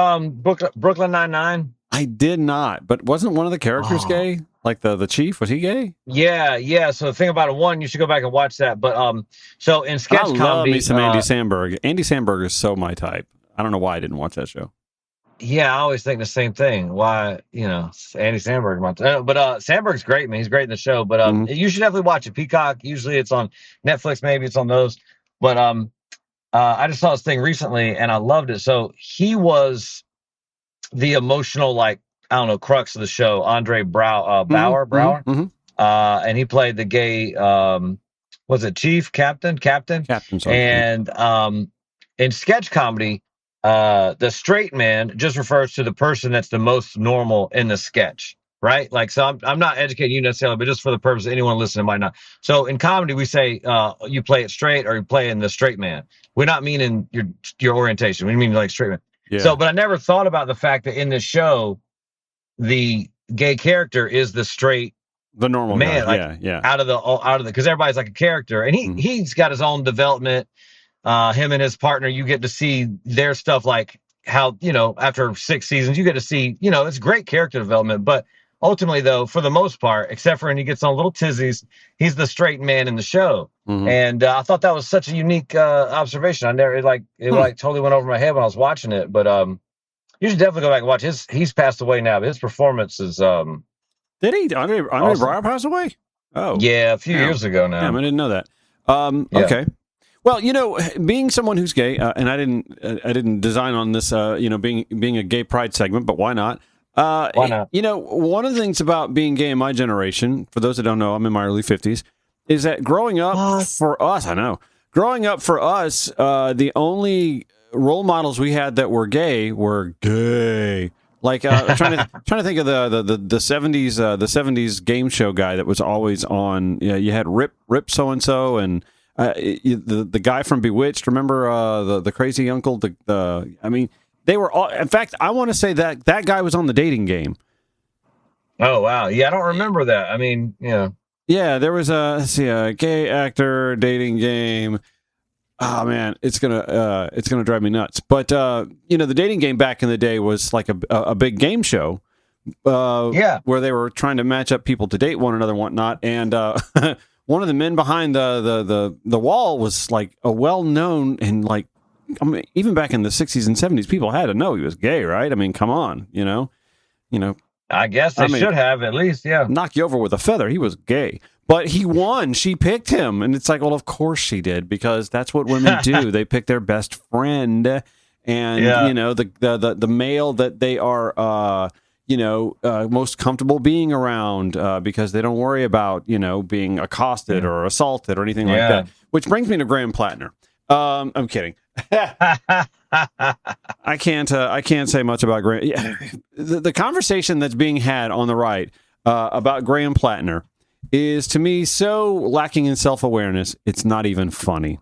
Brooklyn Nine-Nine? I did not, but wasn't one of the characters gay? Like the chief, was he gay? Yeah. So the thing about it, you should go back and watch that. But so in sketch comedy, I love me some Andy Samberg. Andy Samberg is so my type. I don't know why I didn't watch that show. Yeah, I always think the same thing. Why, Andy Samberg. But Samberg's great, man. He's great in the show. But you should definitely watch it. Peacock. Usually it's on Netflix. Maybe it's on those. But I just saw this thing recently and I loved it. So he was the emotional, crux of the show. Andre Bauer. And he played the gay. Was it chief, captain? And in sketch comedy. The straight man just refers to the person that's the most normal in the sketch, right? So I'm not educating you necessarily, but just for the purpose of anyone listening might not. So in comedy, we say you play it straight or you play in the straight man. We're not meaning your orientation. We mean like straight man. Yeah. So, but I never thought about the fact that in this show, the gay character is the straight, the normal man, guy. Yeah. Out of the because everybody's like a character, and he's got his own development. Him and his partner, you get to see their stuff, like how, after 6 seasons, you get to see, it's great character development. But ultimately, though, for the most part, except for when he gets on little tizzies, he's the straight man in the show. And I thought that was such a unique observation. I never, it totally went over my head when I was watching it. But you should definitely go back and watch his. He's passed away now, but his performance is. Did he? Andre awesome. Breyer passed away? Oh. Yeah, a few years ago now. Damn, I didn't know that. Yeah. Okay. Well, being someone who's gay, and I didn't design on this, being a gay pride segment, but why not? Why not? One of the things about being gay in my generation, for those that don't know, I'm in my early 50s, is that growing up for us, the only role models we had that were gay were gay. Like trying to think of the 70s game show guy that was always on. You had Rip so and so and. The guy from Bewitched, remember the crazy uncle? They were all. In fact, I want to say that guy was on the Dating Game. Oh wow, yeah, I don't remember that. Yeah, there was a gay actor Dating Game. Oh man, it's gonna drive me nuts. But the Dating Game back in the day was like a big game show. Where they were trying to match up people to date one another and whatnot, and. One of the men behind the wall was like a well-known and even back in the 60s and 70s, people had to know he was gay, right? I mean, come on, I guess they should have at least, yeah. Knock you over with a feather. He was gay, but he won. She picked him, and it's like, well, of course she did, because that's what women do. They pick their best friend, and the male that they are. Most comfortable being around because they don't worry about, being accosted or assaulted or anything like that. Which brings me to Graham Plattner. I'm kidding. I can't say much about Graham. Yeah. The conversation that's being had on the right about Graham Plattner is, to me, so lacking in self-awareness, it's not even funny.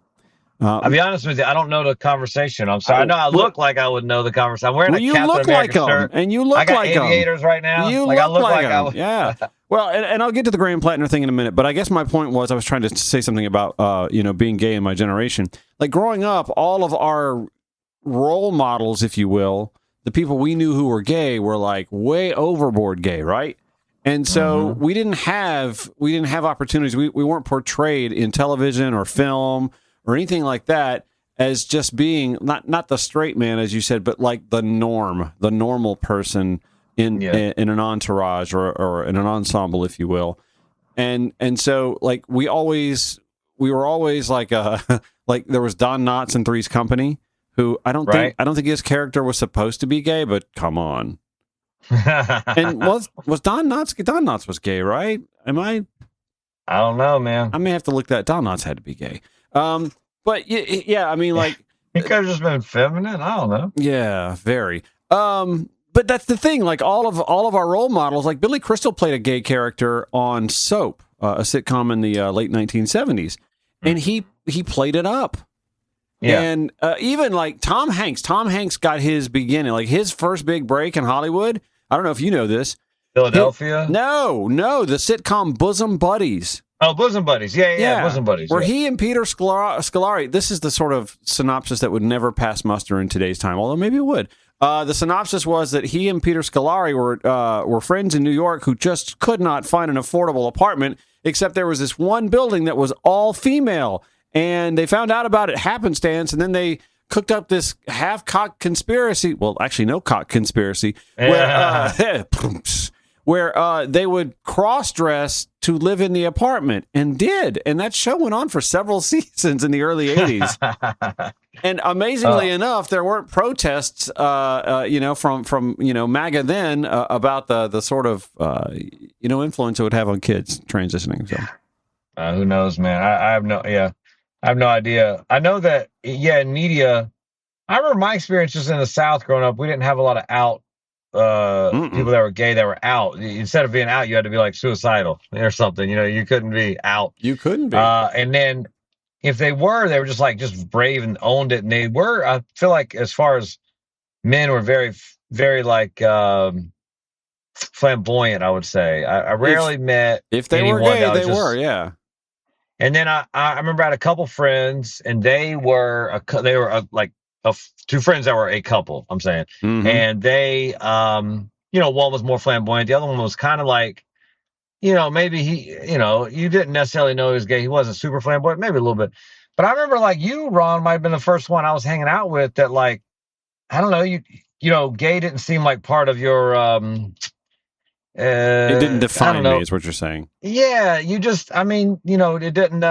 I'll be honest with you, I don't know the conversation. I'm sorry. I know I look like I would know the conversation. I'm wearing a Captain America shirt. And you look like him. I got aviators right now. You I look like I would. Yeah. Well, and I'll get to the Graham Plattner thing in a minute, but I guess my point was I was trying to say something about, being gay in my generation. Like growing up, all of our role models, if you will, the people we knew who were gay were like way overboard gay, right? And so we didn't have opportunities. We weren't portrayed in television or film or anything like that as just being not the straight man, as you said, but like the normal person in an entourage or in an ensemble, if you will. And so like we were always like like there was Don Knotts in Three's Company, who I don't think his character was supposed to be gay, but come on. And was Don Knotts was gay, right? I don't know, man. I may have to look that. Don Knotts had to be gay. But yeah, I mean, like he could have just been feminine. I don't know. Yeah, very. But that's the thing. Like all of our role models, like Billy Crystal played a gay character on Soap, a sitcom in the late 1970s, and he played it up. Yeah. And even like Tom Hanks got his beginning, like his first big break in Hollywood. I don't know if you know this. Philadelphia? No, the sitcom Bosom Buddies. Oh, Bosom Buddies. Yeah, Bosom Buddies. Where he and Peter Scolari, this is the sort of synopsis that would never pass muster in today's time, although maybe it would. The synopsis was that he and Peter Scolari were friends in New York who just could not find an affordable apartment, except there was this one building that was all female. And they found out about it happenstance, and then they cooked up this half-cocked conspiracy. Well, actually, no cock conspiracy. Where they would cross-dress to live in the apartment, and did. And that show went on for several seasons in the early 80s. And amazingly enough, there weren't protests, from MAGA then about the sort of, influence it would have on kids transitioning. So. Who knows, man? I have no idea. I know that, in media, I remember my experiences in the South growing up. We didn't have a lot of out people that were gay that were out. Instead of being out, you had to be like suicidal or something. You couldn't be out. You couldn't be. And then if they were just brave and owned it. And they were, I feel like, as far as men were very, very like flamboyant, I would say. I rarely met if they were gay, they were, yeah. And then I remember I had a couple friends, and they were two friends that were a couple, I'm saying. Mm-hmm. And they, one was more flamboyant. The other one was kind of like, maybe he, you didn't necessarily know he was gay. He wasn't super flamboyant, maybe a little bit. But I remember like you, Ron, might have been the first one I was hanging out with that, like, I don't know, gay didn't seem like part of your, it didn't define me, is what you're saying. Yeah, you just, it didn't.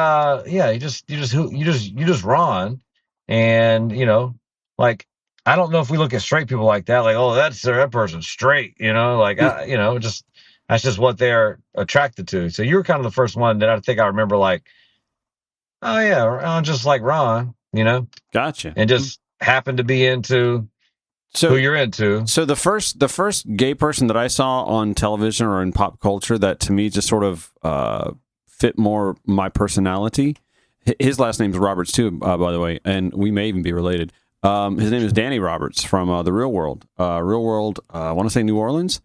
You just Ron, and like, I don't know if we look at straight people like that, like, oh, that person's straight, like, just that's just what they're attracted to. So you were kind of the first one that I think I remember, like, oh yeah, I'm just like Ron, Gotcha, and just happened to be into. Who you're into. So the first gay person that I saw on television or in pop culture that to me just sort of fit more my personality, his last name's Roberts too, by the way, and we may even be related. His name is Danny Roberts from The Real World. I want to say New Orleans.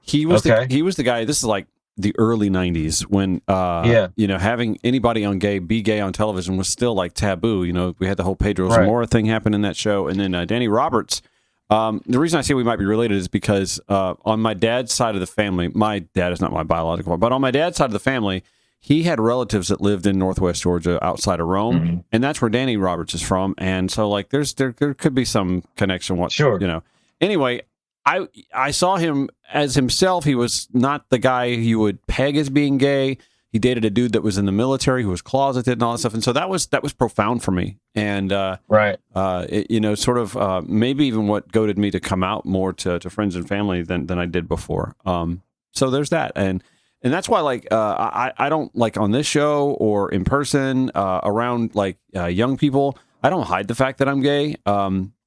He was the guy, this is like the early 90s when having anybody be gay on television was still like taboo. We had the whole Pedro Zamora thing happen in that show, and then Danny Roberts. The reason I say we might be related is because on my dad's side of the family, my dad is not my biological one, but on my dad's side of the family, he had relatives that lived in Northwest Georgia outside of Rome, and that's where Danny Roberts is from. And so, like, there could be some connection. Sure. Anyway, I saw him as himself. He was not the guy you would peg as being gay. He dated a dude that was in the military who was closeted and all that stuff, and so that was profound for me. And maybe even what goaded me to come out more to friends and family than I did before. So there's that, and that's why, like, I don't, like, on this show or in person around like young people, I don't hide the fact that I'm gay.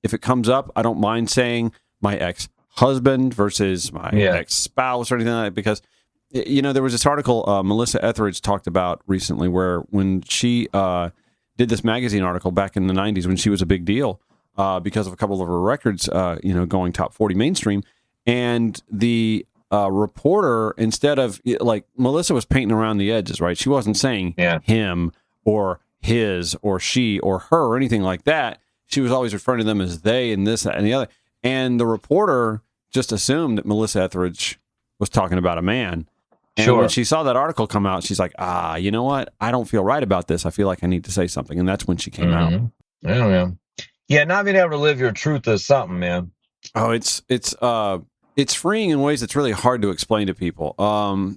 If it comes up, I don't mind saying my ex-husband versus my ex-spouse or anything like that, because. There was this article Melissa Etheridge talked about recently where when she did this magazine article back in the 90s when she was a big deal because of a couple of her records, going top 40 mainstream. And the reporter, instead of, like, Melissa was painting around the edges, right? She wasn't saying him or his or she or her or anything like that. She was always referring to them as they and this, that, and the other. And the reporter just assumed that Melissa Etheridge was talking about a man. And when she saw that article come out, she's like, you know what? I don't feel right about this. I feel like I need to say something. And that's when she came out. Yeah, not being able to live your truth is something, man. Oh, it's it's freeing in ways that's really hard to explain to people.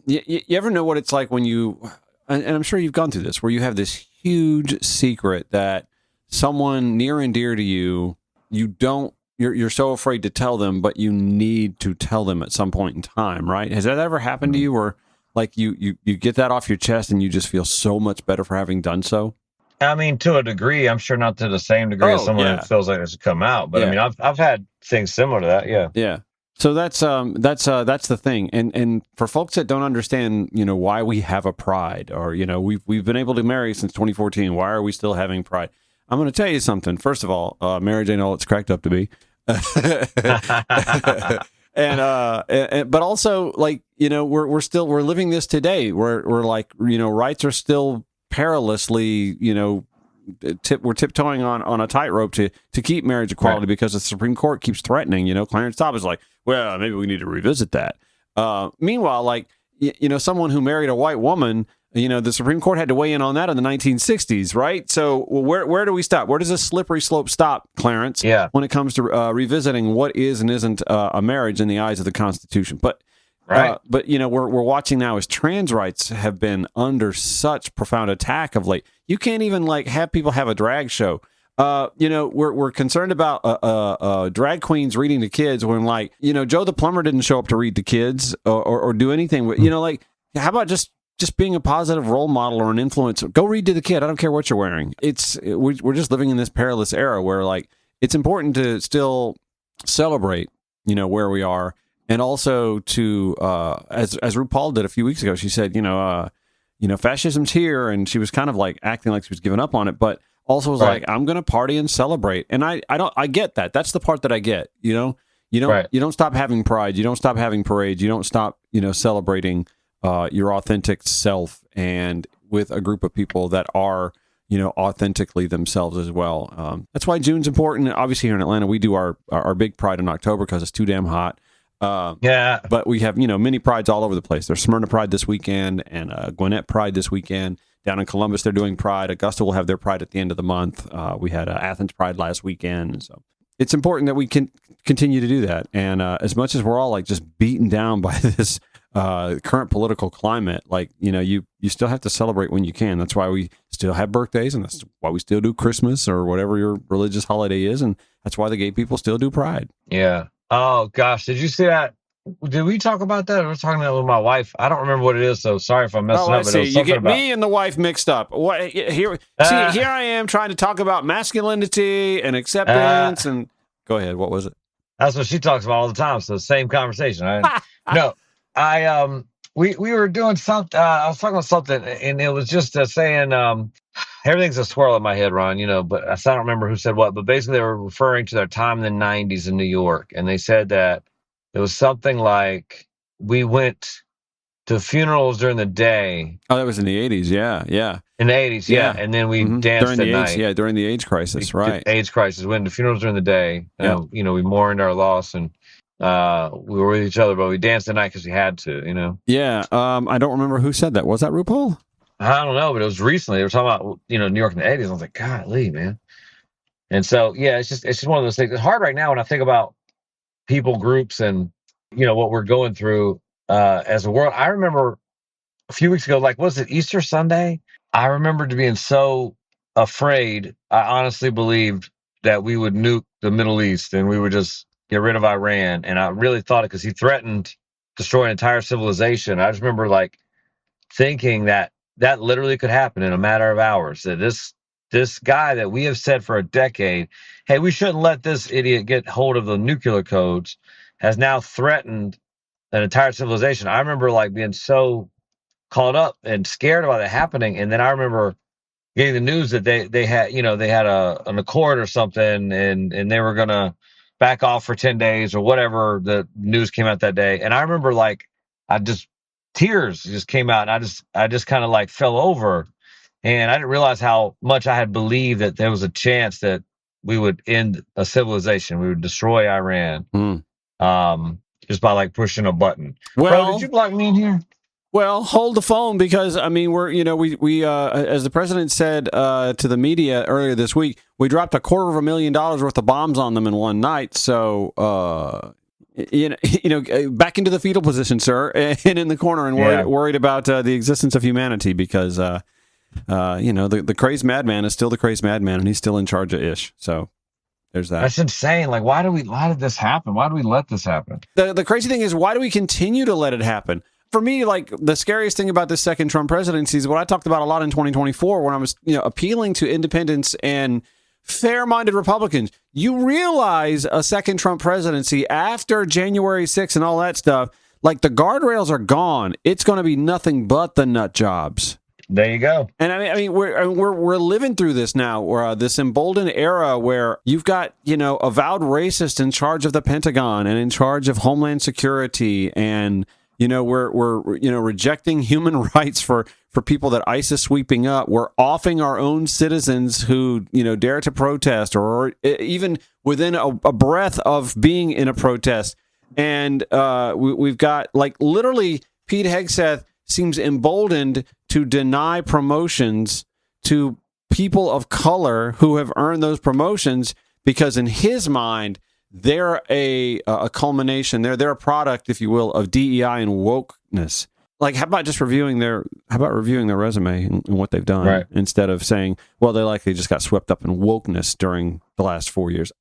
You ever know what it's like when you, and I'm sure you've gone through this, where you have this huge secret that someone near and dear to you, you're so afraid to tell them, but you need to tell them at some point in time, right? Has that ever happened to you where like you get that off your chest and you just feel so much better for having done so? I mean, to a degree, I'm sure not to the same degree as someone who feels like it should come out, but I mean, I've had things similar to that. Yeah. Yeah. So that's the thing. And for folks that don't understand, why we have a pride, or, we've been able to marry since 2014. Why are we still having pride? I'm going to tell you something. First of all, marriage ain't all it's cracked up to be. But also, like, we're living this today. We're like, rights are still perilously, we're tiptoeing on a tightrope to keep marriage equality, because the Supreme Court keeps threatening. Clarence Thomas is like, well, maybe we need to revisit that. Meanwhile, like, someone who married a white woman, the Supreme Court had to weigh in on that in the 1960s, right? So where do we stop? Where does this slippery slope stop, Clarence? Yeah. When it comes to revisiting what is and isn't a marriage in the eyes of the Constitution, but we're watching now as trans rights have been under such profound attack of late. You can't even like have people have a drag show. We're concerned about drag queens reading to kids when, like, Joe the plumber didn't show up to read to kids or do anything. Like, how about just being a positive role model or an influencer? Go read to the kid. I don't care what you're wearing. We're just living in this perilous era where, like, it's important to still celebrate, where we are. And also to, as RuPaul did a few weeks ago, she said, fascism's here, and she was kind of like acting like she was giving up on it, but also was like, I'm going to party and celebrate. And I get that. That's the part that I get. You don't stop having pride. You don't stop having parades. You don't stop, celebrating your authentic self, and with a group of people that are, authentically themselves as well. That's why June's important. Obviously, here in Atlanta, we do our big pride in October because it's too damn hot. But we have, mini prides all over the place. There's Smyrna Pride this weekend and Gwinnett Pride this weekend. Down in Columbus, they're doing Pride. Augusta will have their Pride at the end of the month. We had Athens Pride last weekend. So it's important that we can continue to do that. And as much as we're all like just beaten down by this current political climate, like, you still have to celebrate when you can. That's why we still have birthdays, and that's why we still do Christmas or whatever your religious holiday is. And that's why the gay people still do Pride. Yeah. Oh, gosh. Did you see that? Did we talk about that? I was talking about it with my wife. I don't remember what it is, so sorry if I'm messing up. I see. You get me and the wife mixed up. Here I am trying to talk about masculinity and acceptance. And go ahead. What was it? That's what she talks about all the time. So same conversation. We were doing something. I was talking about something, and it was just saying everything's a swirl in my head, Ron. But I don't remember who said what. But basically, they were referring to their time in the '90s in New York, and they said that it was something like we went to funerals during the day. Oh, that was in the 80s. Yeah. In the 80s, yeah. And then we danced during the at night. AIDS, yeah, during the AIDS crisis, right? AIDS crisis. We went to funerals during the day. We mourned our loss, and we were with each other, but we danced at night because we had to, Yeah. I don't remember who said that. Was that RuPaul? I don't know, but it was recently. They were talking about, New York in the 80s. I was like, golly, man. And so, yeah, it's just one of those things. It's hard right now when I think about people, groups, and, what we're going through as a world. I remember a few weeks ago, like, was it Easter Sunday? I remember being so afraid. I honestly believed that we would nuke the Middle East and we would just get rid of Iran. And I really thought it because he threatened to destroy an entire civilization. I just remember like thinking that literally could happen in a matter of hours. That this guy that we have said for a decade, hey, we shouldn't let this idiot get hold of the nuclear codes, has now threatened an entire civilization. I remember like being so caught up and scared about it happening. And then I remember getting the news that they had, they had an accord or something, and they were going to back off for 10 days or whatever the news came out that day. And I remember like, tears just came out, and I just kind of like fell over, and I didn't realize how much I had believed that there was a chance that we would end a civilization. We would destroy Iran. Just by like pushing a button. Well, bro, did you block me in here? Well, hold the phone, because I mean we as the president said to the media earlier this week, we dropped $250,000 worth of bombs on them in one night. So back into the fetal position, sir, and in the corner and worried about the existence of humanity because, the crazed madman is still the crazed madman and he's still in charge of ish. So there's that. That's insane. Like, why did this happen? Why do we let this happen? The crazy thing is, why do we continue to let it happen? For me, like, the scariest thing about this second Trump presidency is what I talked about a lot in 2024 when I was, appealing to independents and fair-minded Republicans. You realize a second Trump presidency after January 6th and all that stuff, like, the guardrails are gone. It's going to be nothing but the nut jobs. There you go. And I mean, we're living through this now, where this emboldened era where you've got avowed racists in charge of the Pentagon and in charge of Homeland Security, and we're rejecting human rights for people that ICE is sweeping up. We're offing our own citizens who dare to protest or even within a breath of being in a protest, and we've got literally Pete Hegseth seems emboldened to deny promotions to people of color who have earned those promotions because in his mind, they're a culmination. They're a product, if you will, of DEI and wokeness. Like, how about reviewing their resume and what they've done instead of saying, well, they likely just got swept up in wokeness during the last 4 years.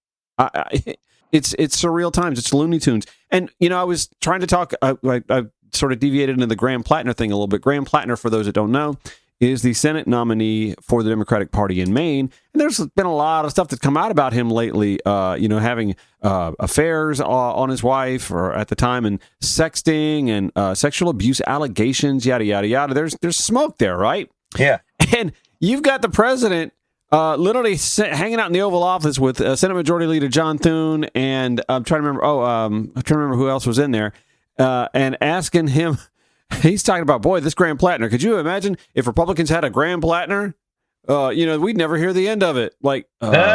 It's surreal times. It's Looney Tunes. And, I was trying to talk, I sort of deviated into the Graham Plattner thing a little bit. Graham Plattner, for those that don't know, is the Senate nominee for the Democratic Party in Maine. And there's been a lot of stuff that's come out about him lately, having affairs on his wife or at the time, and sexting and sexual abuse allegations, yada, yada, yada. There's smoke there, right? Yeah. And you've got the president literally hanging out in the Oval Office with Senate Majority Leader John Thune, and I'm trying to remember who else was in there. And asking him, he's talking about, boy, this Graham Plattner. Could you imagine if Republicans had a Graham Plattner? We'd never hear the end of it. Like, bro,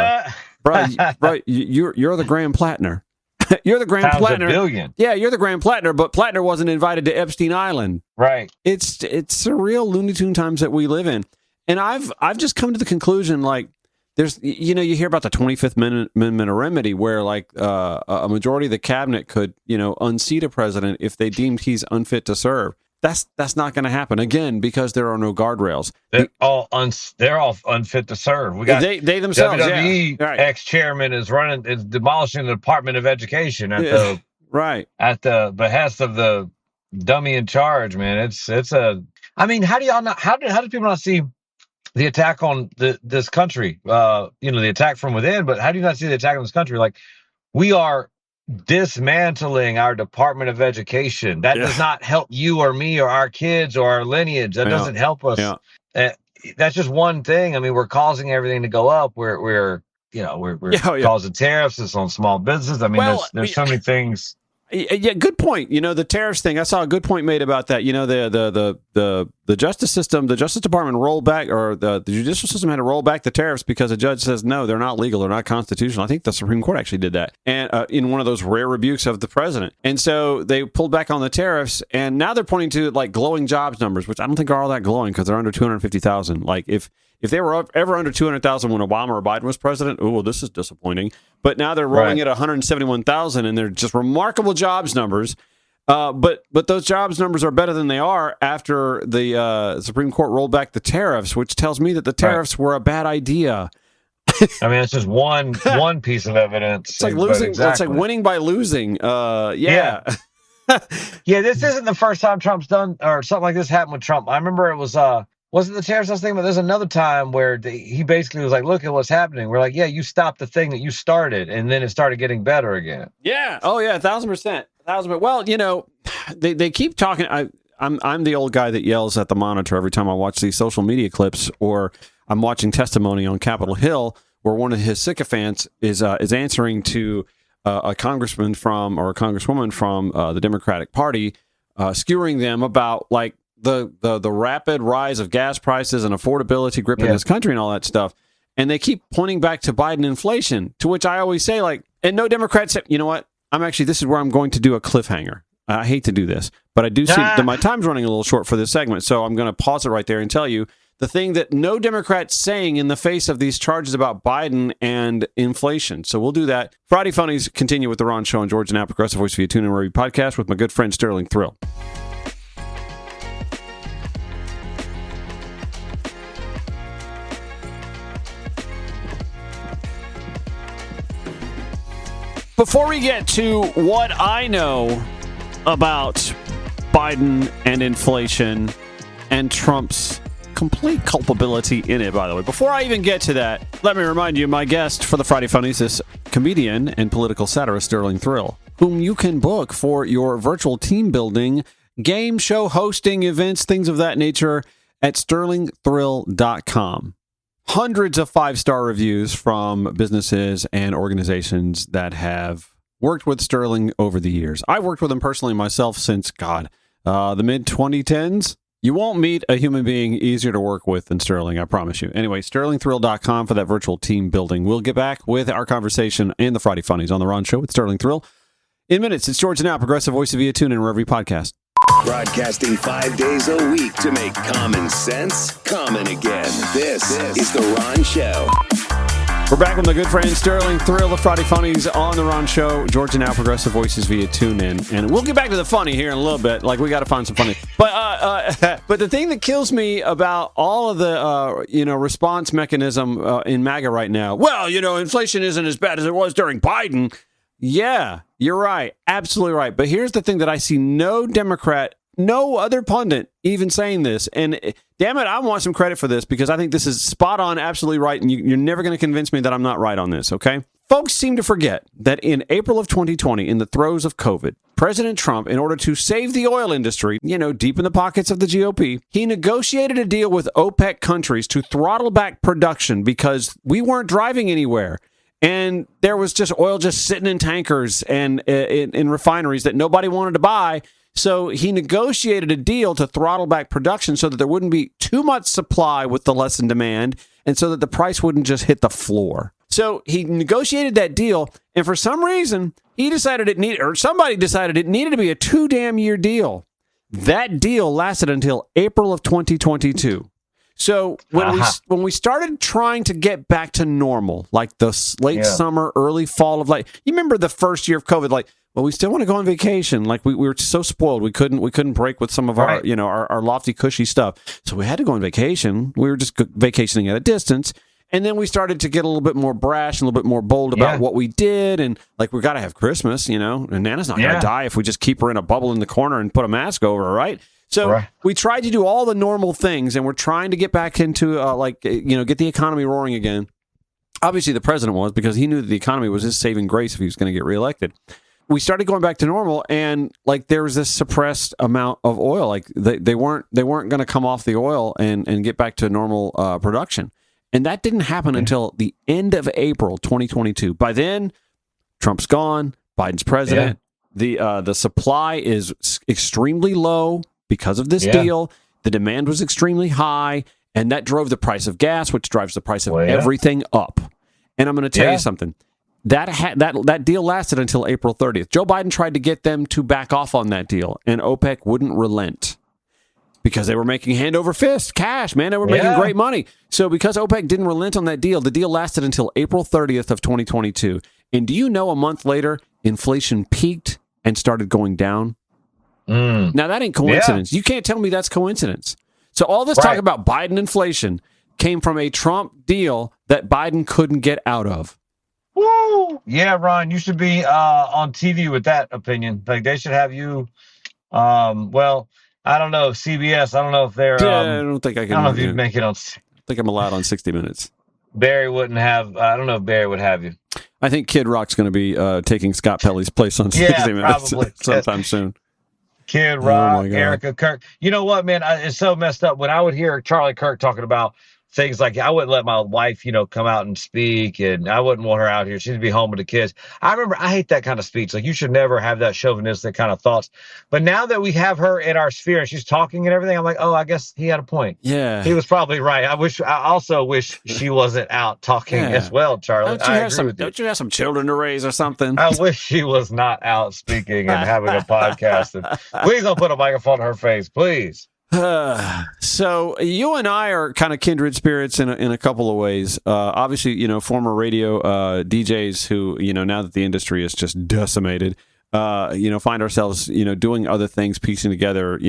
you're the Graham Plattner. You're the Graham Plattner. $1 Yeah, you're the Graham Plattner, but Plattner wasn't invited to Epstein Island. Right. It's surreal Looney Tune times that we live in, and I've just come to the conclusion, like, there's, you hear about the 25th Amendment remedy where, like, a majority of the cabinet could, unseat a president if they deemed he's unfit to serve. That's not going to happen, again, because there are no guardrails. They're all unfit to serve. We got they themselves. WWE ex-chairman is demolishing the Department of Education at the behest of the dummy in charge. Man, it's a. I mean, how do y'all not? How do people not see the attack on this country, the attack from within, but how do you not see the attack on this country? Like, we are dismantling our Department of Education. That does not help you or me or our kids or our lineage. That doesn't help us. That's just one thing. I mean, we're causing everything to go up. We're causing tariffs. It's on small business. I mean, there's so many things. Yeah, good point. The tariffs thing. I saw a good point made about that. The justice system, the Justice Department rolled back, or the judicial system had to roll back the tariffs because a judge says no, they're not legal, they're not constitutional. I think the Supreme Court actually did that, and in one of those rare rebukes of the president. And so they pulled back on the tariffs, and now they're pointing to like glowing jobs numbers, which I don't think are all that glowing because they're under 250,000. Like if they were ever under 200,000 when Obama or Biden was president, oh, well, this is disappointing. But now they're rolling at 171,000, and they're just remarkable jobs numbers. But those jobs numbers are better than they are after the Supreme Court rolled back the tariffs, which tells me that the tariffs were a bad idea. I mean, it's just one piece of evidence. It's like losing. Exactly. It's like winning by losing. Yeah. Yeah, this isn't the first time Trump's done or something like this happened with Trump. I remember it was wasn't the tariffs I was thinking about? There's another time where he basically was like, look at what's happening. We're like, yeah, you stopped the thing that you started, and then it started getting better again. Yeah. Oh, yeah, 1,000%. 1,000%. Well, they keep talking. I'm the old guy that yells at the monitor every time I watch these social media clips, or I'm watching testimony on Capitol Hill where one of his sycophants is answering to a congressman from or a congresswoman from the Democratic Party, skewering them about like the rapid rise of gas prices and affordability gripping this country and all that stuff. And they keep pointing back to Biden inflation, to which I always say, like, and no Democrats say, you know what? This is where I'm going to do a cliffhanger. I hate to do this, but I do see that my time's running a little short for this segment. So I'm going to pause it right there and tell you the thing that no Democrat's saying in the face of these charges about Biden and inflation. So we'll do that. Friday Funnies continue with the Ron Show on Georgia Now, Progressive Voice via TuneIn Radio podcast with my good friend Sterling Thrill. Before we get to what I know about Biden and inflation and Trump's complete culpability in it, by the way, before I even get to that, let me remind you, my guest for the Friday Funnies is comedian and political satirist Sterling Thrill, whom you can book for your virtual team building, game show hosting, events, things of that nature at sterlingthrill.com. Hundreds of 5-star reviews from businesses and organizations that have worked with Sterling over the years. I've worked with him personally myself since, the mid-2010s. You won't meet a human being easier to work with than Sterling, I promise you. Anyway, sterlingthrill.com for that virtual team building. We'll get back with our conversation and the Friday Funnies on the Ron Show with Sterling Thrill. In minutes, it's Georgia Now, Progressive Voice via TuneIn, wherever you podcast. Broadcasting 5 days a week to make common sense common again. This is The Ron Show. We're back with my good friend Sterling Thrill, the Friday Funnies on The Ron Show. Georgia Now, Progressive Voices via TuneIn. And we'll get back to the funny here in a little bit. Like, we got to find some funny. But the thing that kills me about all of the, response mechanism in MAGA right now, well, inflation isn't as bad as it was during Biden. Yeah, you're right. Absolutely right. But here's the thing that I see no Democrat, no other pundit even saying this. And damn it, I want some credit for this because I think this is spot on, absolutely right. And you're never going to convince me that I'm not right on this, okay? Folks seem to forget that in April of 2020, in the throes of COVID, President Trump, in order to save the oil industry, deep in the pockets of the GOP, he negotiated a deal with OPEC countries to throttle back production because we weren't driving anywhere. And there was just oil just sitting in tankers and in refineries that nobody wanted to buy. So he negotiated a deal to throttle back production so that there wouldn't be too much supply with the lessened demand and so that the price wouldn't just hit the floor. So he negotiated that deal. And for some reason, somebody decided it needed to be a 2-damn-year deal. That deal lasted until April of 2022. So when we started trying to get back to normal, like the late summer, early fall of you remember the first year of COVID, we still want to go on vacation. Like we were so spoiled, we couldn't break with some of our our lofty, cushy stuff. So we had to go on vacation. We were just vacationing at a distance. And then we started to get a little bit more brash and a little bit more bold about what we did. And we got to have Christmas, and Nana's not going to die if we just keep her in a bubble in the corner and put a mask over her, right? So we tried to do all the normal things, and we're trying to get back into, get the economy roaring again. Obviously, the president was, because he knew that the economy was his saving grace if he was going to get reelected. We started going back to normal, and there was this suppressed amount of oil. They weren't going to come off the oil and get back to normal production. And that didn't happen until the end of April 2022. By then, Trump's gone, Biden's president. The supply is extremely low. Because of this deal, the demand was extremely high, and that drove the price of gas, which drives the price of everything up. And I'm going to tell you something. That deal lasted until April 30th. Joe Biden tried to get them to back off on that deal, and OPEC wouldn't relent because they were making hand over fist cash, man. They were making great money. So because OPEC didn't relent on that deal, the deal lasted until April 30th of 2022. And do you know, a month later, inflation peaked and started going down? Now, that ain't coincidence. You can't tell me that's coincidence. So all this talk about Biden inflation came from a Trump deal that Biden couldn't get out of. Woo! Yeah, Ron, you should be on TV with that opinion. They should have you. I don't know, CBS. I don't know if they're. I don't think I can. I don't know if you'd make it on. I think I'm allowed on 60 Minutes. Barry wouldn't have. I don't know if Barry would have you. I think Kid Rock's going to be taking Scott Pelley's place on 60 Minutes sometime soon. Kid Rock, Erica Kirk. You know what, man? It's so messed up. When I would hear Charlie Kirk talking about things like, I wouldn't let my wife, come out and speak, and I wouldn't want her out here. She'd be home with the kids. I hate that kind of speech. You should never have that chauvinistic kind of thoughts. But now that we have her in our sphere and she's talking and everything, I'm like, oh, I guess he had a point. Yeah. He was probably right. I also wish she wasn't out talking as well, Charlie. Don't you have some children to raise or something? I wish she was not out speaking and having a podcast. And please don't put a microphone in her face, please. So you and I are kind of kindred spirits in a couple of ways. Obviously, former radio DJs who, now that the industry is just decimated, find ourselves, doing other things, piecing together,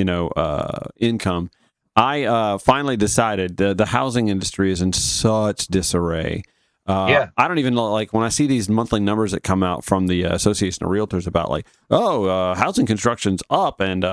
income. I finally decided the housing industry is in such disarray. I don't even know, like when I see these monthly numbers that come out from the Association of Realtors about housing construction's up and,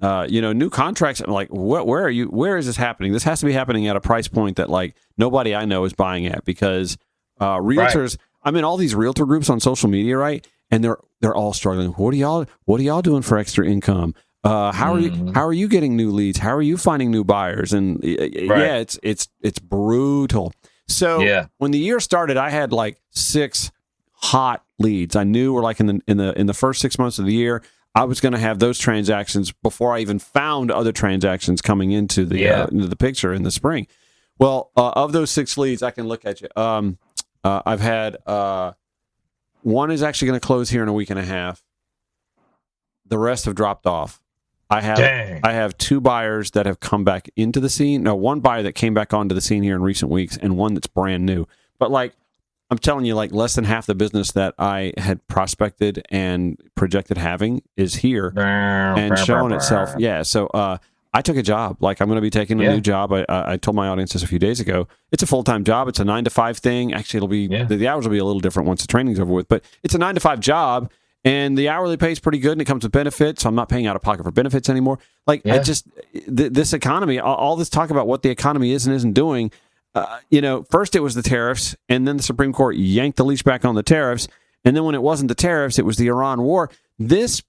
new contracts. I'm like, where are you? Where is this happening? This has to be happening at a price point that like nobody I know is buying at because realtors, I'm in all these realtor groups on social media, right? And they're all struggling. What are y'all doing for extra income? How are you getting new leads? How are you finding new buyers? And yeah, it's brutal. So when the year started, I had like 6 hot leads. I knew we're like in the first 6 months of the year, I was going to have those transactions before I even found other transactions coming into the picture in the spring. Well, of those 6 leads, I can look at you. I've had one is actually going to close here in a week and a half. The rest have dropped off. I have 2 buyers that have come back into the scene. No, 1 buyer that came back onto the scene here in recent weeks, and 1 that's brand new. But like I'm telling you, like less than half the business that I had prospected and projected having is here and showing itself. Yeah. So I took a job. Like I'm going to be taking a new job. I told my audience this a few days ago. It's a full-time job. It's a 9 to 5 thing. Actually, it'll be the hours will be a little different once the training's over with. But it's a 9 to 5 job. And the hourly pay is pretty good, and it comes with benefits. So I'm not paying out of pocket for benefits anymore. Like I just this economy, all this talk about what the economy is and isn't doing. First it was the tariffs, and then the Supreme Court yanked the leash back on the tariffs, and then when it wasn't the tariffs, it was the Iran war. This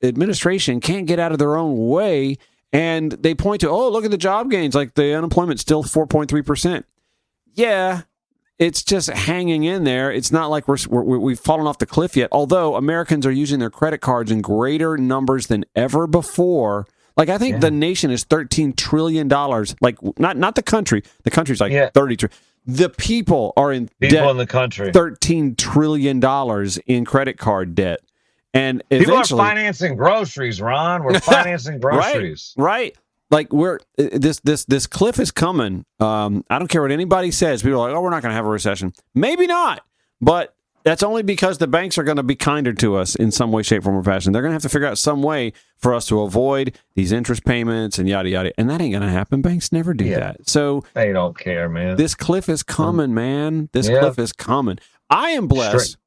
administration can't get out of their own way, and they point to, look at the job gains, like the unemployment's still 4.3%. Yeah. It's just hanging in there. It's not like we've fallen off the cliff yet, although Americans are using their credit cards in greater numbers than ever before. Like, I think the nation is $13 trillion. Like, not the country. The country's like 30 trillion. The people are in debt. In the country. $13 trillion in credit card debt. And people are financing groceries, Ron. We're financing groceries. Right. Like this cliff is coming. I don't care what anybody says. People are like, we're not going to have a recession. Maybe not, but that's only because the banks are going to be kinder to us in some way, shape, form, or fashion. They're going to have to figure out some way for us to avoid these interest payments and yada yada. And that ain't going to happen. Banks never do that. So they don't care, man. This cliff is coming, man. This cliff is coming. I am blessed.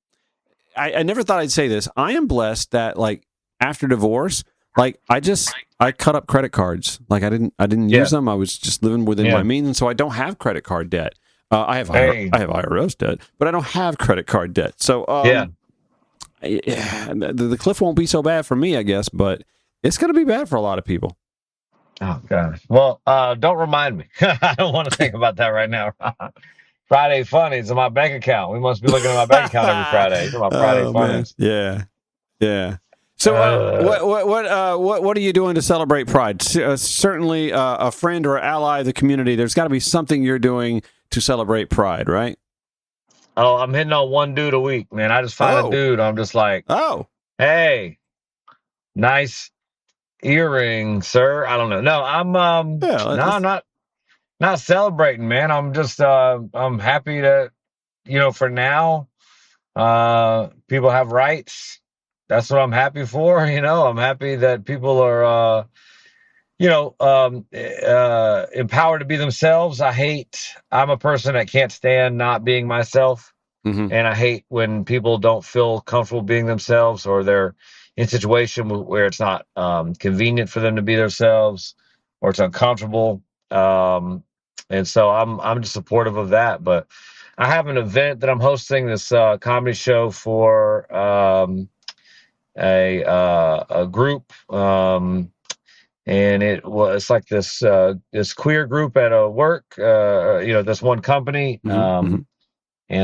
I never thought I'd say this. I am blessed that like after divorce. Like I cut up credit cards. Like I didn't use them. I was just living within my means, and so I don't have credit card debt. I have IRS debt, but I don't have credit card debt. So the cliff won't be so bad for me, I guess, but it's going to be bad for a lot of people. Oh gosh. Well, don't remind me. I don't want to think about that right now. Friday funnies in my bank account. We must be looking at my bank account every Friday. My Friday funnies. Yeah. So what are you doing to celebrate Pride? Certainly a friend or ally of the community. There's got to be something you're doing to celebrate Pride, right? Oh, I'm hitting on one dude a week, man. I just find a dude. I'm just like, hey, nice earring, sir. I don't know. No, I'm I'm not celebrating, man. I'm just I'm happy that for now people have rights. That's what I'm happy for. I'm happy that people are, empowered to be themselves. I'm a person that can't stand not being myself. Mm-hmm. And I hate when people don't feel comfortable being themselves, or they're in a situation where it's not convenient for them to be themselves, or it's uncomfortable. And so I'm just supportive of that. But I have an event that I'm hosting, this comedy show for a group, and it's like this queer group at a work, this one company, and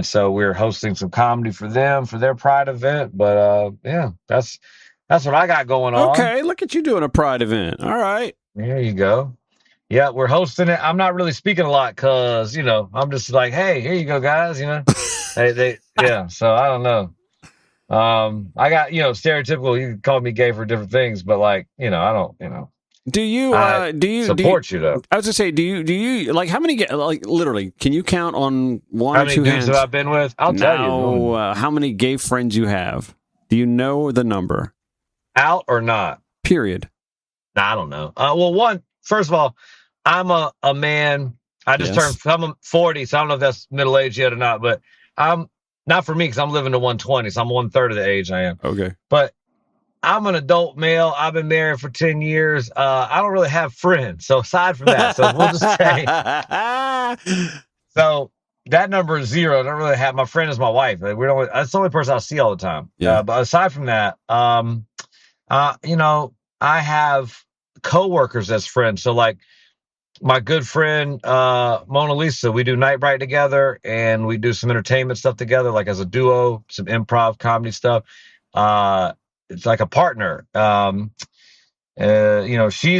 so we're hosting some comedy for them for their Pride event. But that's what I got going on. Okay, look at you doing a Pride event. All right, there you go. Yeah, we're hosting it. I'm not really speaking a lot because I'm just like, hey, here you go, guys. So I don't know. I got, stereotypical, you can call me gay for different things, but like, I don't, Do you support you though? I was gonna say, do you like how many like literally? Can you count on one How or many two dudes hands? have I been with? I'll tell you. How many gay friends you have? Do you know the number? Out or not? Period. I don't know. Well, first of all, I'm a man. I just turned. I'm 40, so I don't know if that's middle age yet or not. But I'm not for me because I'm living to 120, so I'm 1/3 of the age I am. Okay. But I'm an adult male. I've been married for 10 years. I don't really have friends. So aside from that, so we'll just say. So that number is 0. I don't really have. My friend is my wife. That's the only person I see all the time. Yeah. But aside from that, I have coworkers as friends. So like my good friend Mona Lisa, we do Night Bright together, and we do some entertainment stuff together, like as a duo, some improv comedy stuff. It's like a partner. She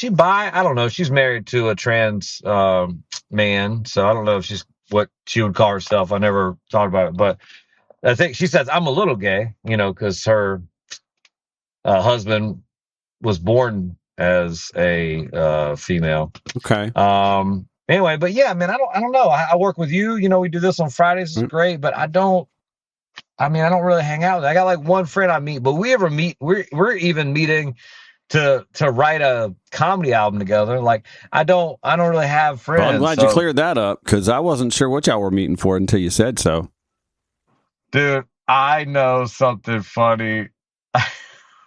bi, I don't know. She's married to a trans man, so I don't know if she's what she would call herself. I never thought about it, but I think she says I'm a little gay, because her husband was born as a female. Okay. Anyway, but yeah, man, I don't know. I work with you. We do this on Fridays. It's great, but I don't really hang out. I got like one friend I meet, but we ever meet. We're even meeting to write a comedy album together. Like I don't really have friends. Well, I'm glad you cleared that up because I wasn't sure what y'all were meeting for until you said so. Dude, I know something funny.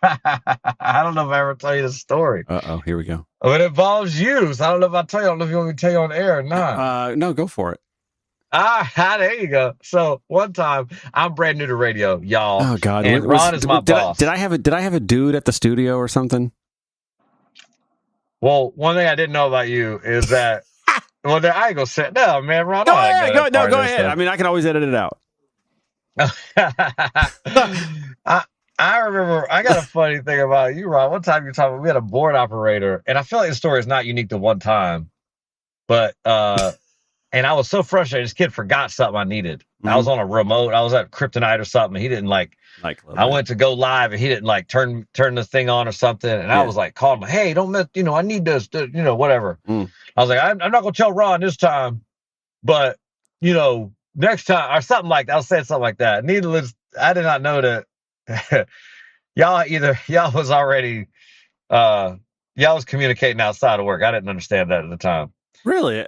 I don't know if I ever tell you the story. Here we go. It involves you, so I don't know if I tell you. I don't know if you want me to tell you on air or not. No, go for it. There you go. So one time, I'm brand new to radio, y'all. Oh God! And Ron is my boss. Did I have a dude at the studio or something? Well, one thing I didn't know about you is that. Well, I ain't gonna say no, man. Ron, go ahead. I mean, I can always edit it out. I remember, I got a funny thing about you, Ron. One time we had a board operator, and I feel like the story is not unique to one time, but, and I was so frustrated, this kid forgot something I needed. Mm-hmm. I was on a remote, I was at Kryptonite or something, and he didn't I went to go live, and he didn't turn the thing on or something, and I was calling him, hey, don't miss, I need this, whatever. I was like, I'm not going to tell Ron this time, but, next time, or something like that. I was saying something like that. Needless, I did not know that. y'all was already y'all was communicating outside of work. I didn't understand that at the time. Really?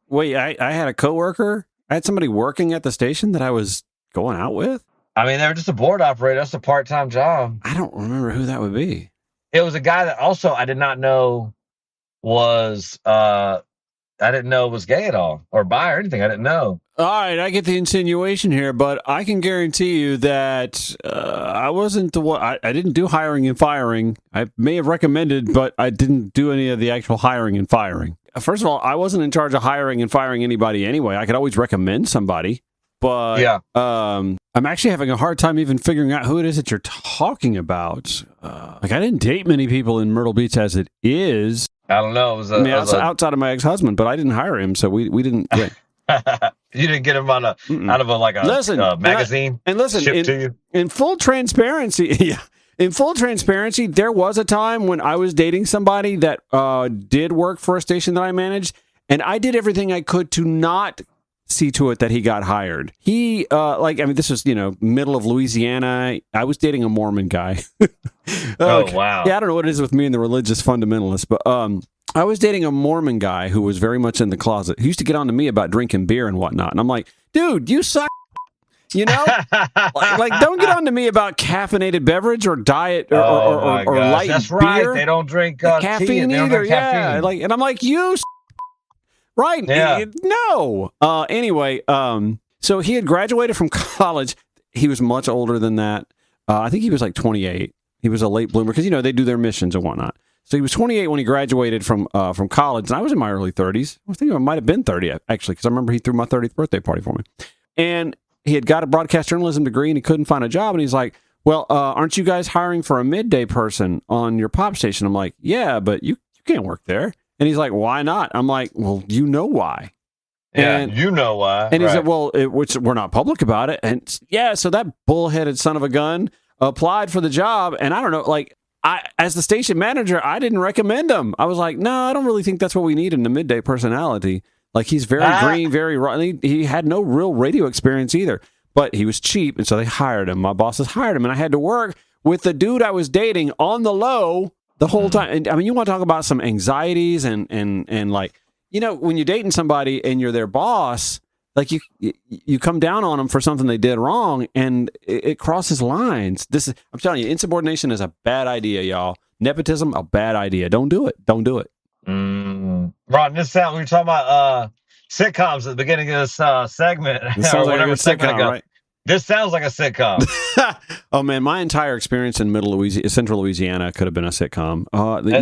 Wait, I had a coworker. I had somebody working at the station that I was going out with. I mean, they were just a board operator. That's a part-time job. I don't remember who that would be. It was a guy that also I did not know was I didn't know was gay at all or bi or anything. I didn't know. All right, I get the insinuation here, but I can guarantee you that I wasn't the one. I didn't do hiring and firing. I may have recommended, but I didn't do any of the actual hiring and firing. First of all, I wasn't in charge of hiring and firing anybody anyway. I could always recommend somebody, but I'm actually having a hard time even figuring out who it is that you're talking about. I didn't date many people in Myrtle Beach as it is. I don't know. Outside of my ex-husband, but I didn't hire him, so we didn't. You didn't get him out of a magazine. And listen, in full transparency, there was a time when I was dating somebody that did work for a station that I managed, and I did everything I could to not see to it that he got hired. He this was middle of Louisiana. I was dating a Mormon guy. Oh wow! Yeah, I don't know what it is with me and the religious fundamentalists, but I was dating a Mormon guy who was very much in the closet. He used to get on to me about drinking beer and whatnot, and I'm like, dude, you suck. Don't get on to me about caffeinated beverage or diet or light That's beer. Right. They don't drink caffeine tea. either. Yeah, and I'm like, you. Right. Yeah. No. Anyway, so he had graduated from college. He was much older than that. I think he was like 28. He was a late bloomer because, they do their missions and whatnot. So he was 28 when he graduated from college, and I was in my early 30s. I was thinking I might have been 30, actually, because I remember he threw my 30th birthday party for me. And he had got a broadcast journalism degree, and he couldn't find a job. And he's like, well, aren't you guys hiring for a midday person on your pop station? I'm like, yeah, but you can't work there. And he's like, why not? I'm like, well, you know why. Yeah, you know why. And he said, well, which we're not public about it. And yeah, so that bullheaded son of a gun applied for the job. And I don't know, as the station manager, I didn't recommend him. I was like, no, I don't really think that's what we need in the midday personality. Like, he's very green, very raw. He had no real radio experience either, but he was cheap, and so they hired him. My bosses hired him, and I had to work with the dude I was dating on the low the whole time. And I mean, you want to talk about some anxieties and like, you know, when you're dating somebody and you're their boss, like you come down on them for something they did wrong, and it crosses lines. I'm telling you, insubordination is a bad idea, y'all. Nepotism, a bad idea. Don't do it. Don't do it. Ron, this sound we were talking about sitcoms at the beginning of this segment. This sounds like a good sitcom, right? This sounds like a sitcom. Oh man, my entire experience in Central Louisiana could have been a sitcom.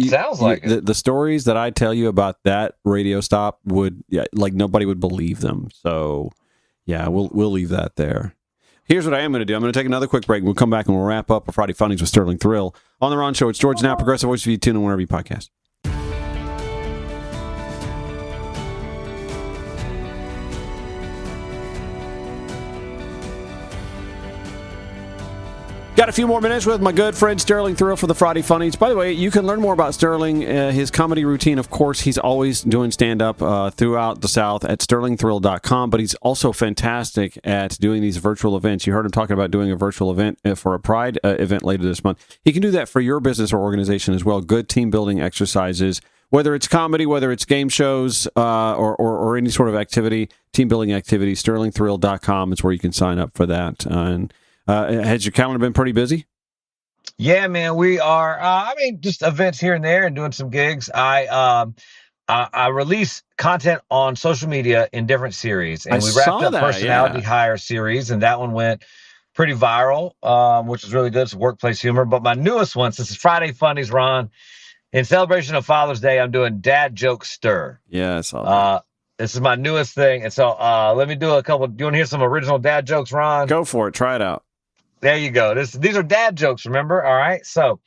Sounds like it. The stories that I tell you about that radio stop like nobody would believe them. So yeah, we'll leave that there. Here's what I am going to do. I'm going to take another quick break. We'll come back and we'll wrap up a Friday Funnies with Sterling Thrill on the Ron Show. It's George Now, Progressive Voice of you. Tune in wherever you podcast. Got a few more minutes with my good friend Sterling Thrill for the Friday Funnies. By the way, you can learn more about Sterling, his comedy routine. Of course, he's always doing stand-up throughout the South at sterlingthrill.com, but he's also fantastic at doing these virtual events. You heard him talking about doing a virtual event for a Pride event later this month. He can do that for your business or organization as well. Good team-building exercises, whether it's comedy, whether it's game shows, or any sort of activity, team-building activity. sterlingthrill.com is where you can sign up for that. And has your calendar been pretty busy? Yeah, man, we are. Just events here and there and doing some gigs. I release content on social media in different series, and we wrapped up Personality Hire series, and that one went pretty viral, which is really good. It's workplace humor. But my newest one, since it's Friday Funnies, Ron, in celebration of Father's Day, I'm doing Dad Joke Stir. Yeah, I saw that. This is my newest thing, and so let me do a couple. Do you want to hear some original dad jokes, Ron? Go for it. Try it out. There you go. These are dad jokes, remember? All right. So,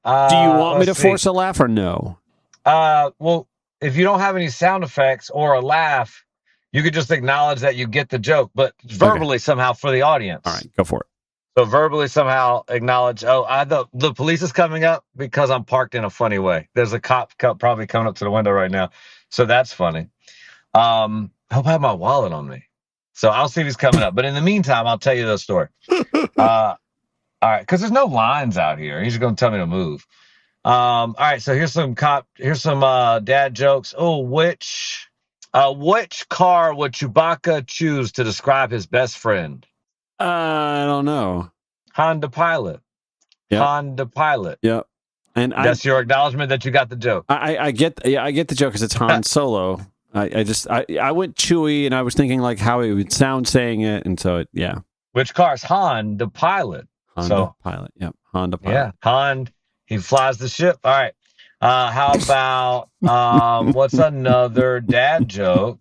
do you want me to force a laugh or no? Well, if you don't have any sound effects or a laugh, you could just acknowledge that you get the joke, but verbally somehow for the audience. All right, go for it. So verbally somehow acknowledge, the police is coming up because I'm parked in a funny way. There's a cop probably coming up to the window right now. So that's funny. I hope I have my wallet on me. So I'll see if he's coming up. But in the meantime, I'll tell you the story. All right, because there's no lines out here. He's going to tell me to move. All right, so here's some dad jokes. Oh, which car would Chewbacca choose to describe his best friend? I don't know. Honda Pilot. Yep. Honda Pilot. Yep. And that's your acknowledgement that you got the joke. I get the joke because it's Han Solo. I went Chewie, and I was thinking like how it would sound saying it, and so Which car is Han the Pilot? Pilot. Yep. Honda Pilot. Yeah, Han. He flies the ship. All right. How about what's another dad joke?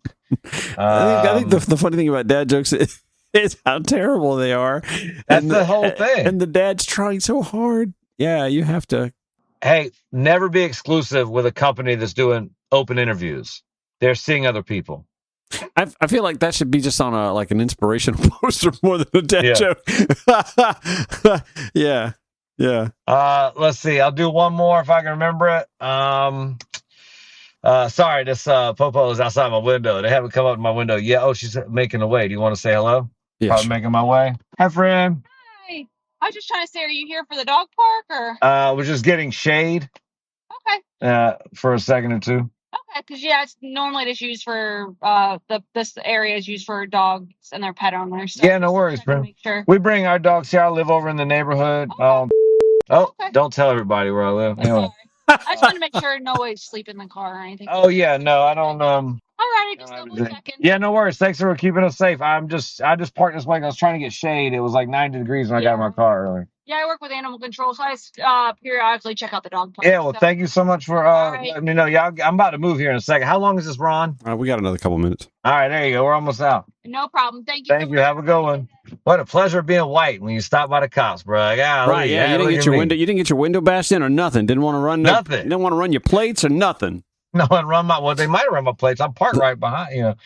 I think the funny thing about dad jokes is how terrible they are. That's the whole thing. And the dad's trying so hard. Yeah, you have to. Hey, never be exclusive with a company that's doing open interviews. They're seeing other people. I feel like that should be just on an inspirational poster more than a dad joke. Yeah. Let's see. I'll do one more if I can remember it. Sorry, this Popo is outside my window. They haven't come up to my window yet. Oh, she's making the way. Do you want to say hello? Yeah, Probably making my way. Hi, friend. Hi. I was just trying to say, are you here for the dog park or? We're just getting shade. Okay. For a second or two. Okay, because it's normally just used for this area is used for dogs and their pet owners. So yeah, no worries, bro. Sure. We bring our dogs here. I live over in the neighborhood. Okay. Don't tell everybody where I live. Anyway. I just want to make sure nobody's sleeping in the car or anything. Oh yeah, no, I don't. Alrighty, just double checking. Yeah, no worries. Thanks for keeping us safe. I just parked this way. I was trying to get shade. It was like 90 degrees when I got in my car earlier. Yeah, I work with animal control, so I periodically check out the dog park. Yeah, well, thank you so much for letting me know. Yeah, I'm about to move here in a second. How long is this, Ron? We got another couple minutes. All right, there you go. We're almost out. No problem. Thank you. Thank you. Have a good one. What a pleasure being white when you stop by the cops, bro. Right, yeah. You didn't get your window. You didn't get your window bashed in or nothing. Didn't want to run nothing. Didn't want to run your plates or nothing. No one run my. Well, they might have run my plates. I'm parked right behind.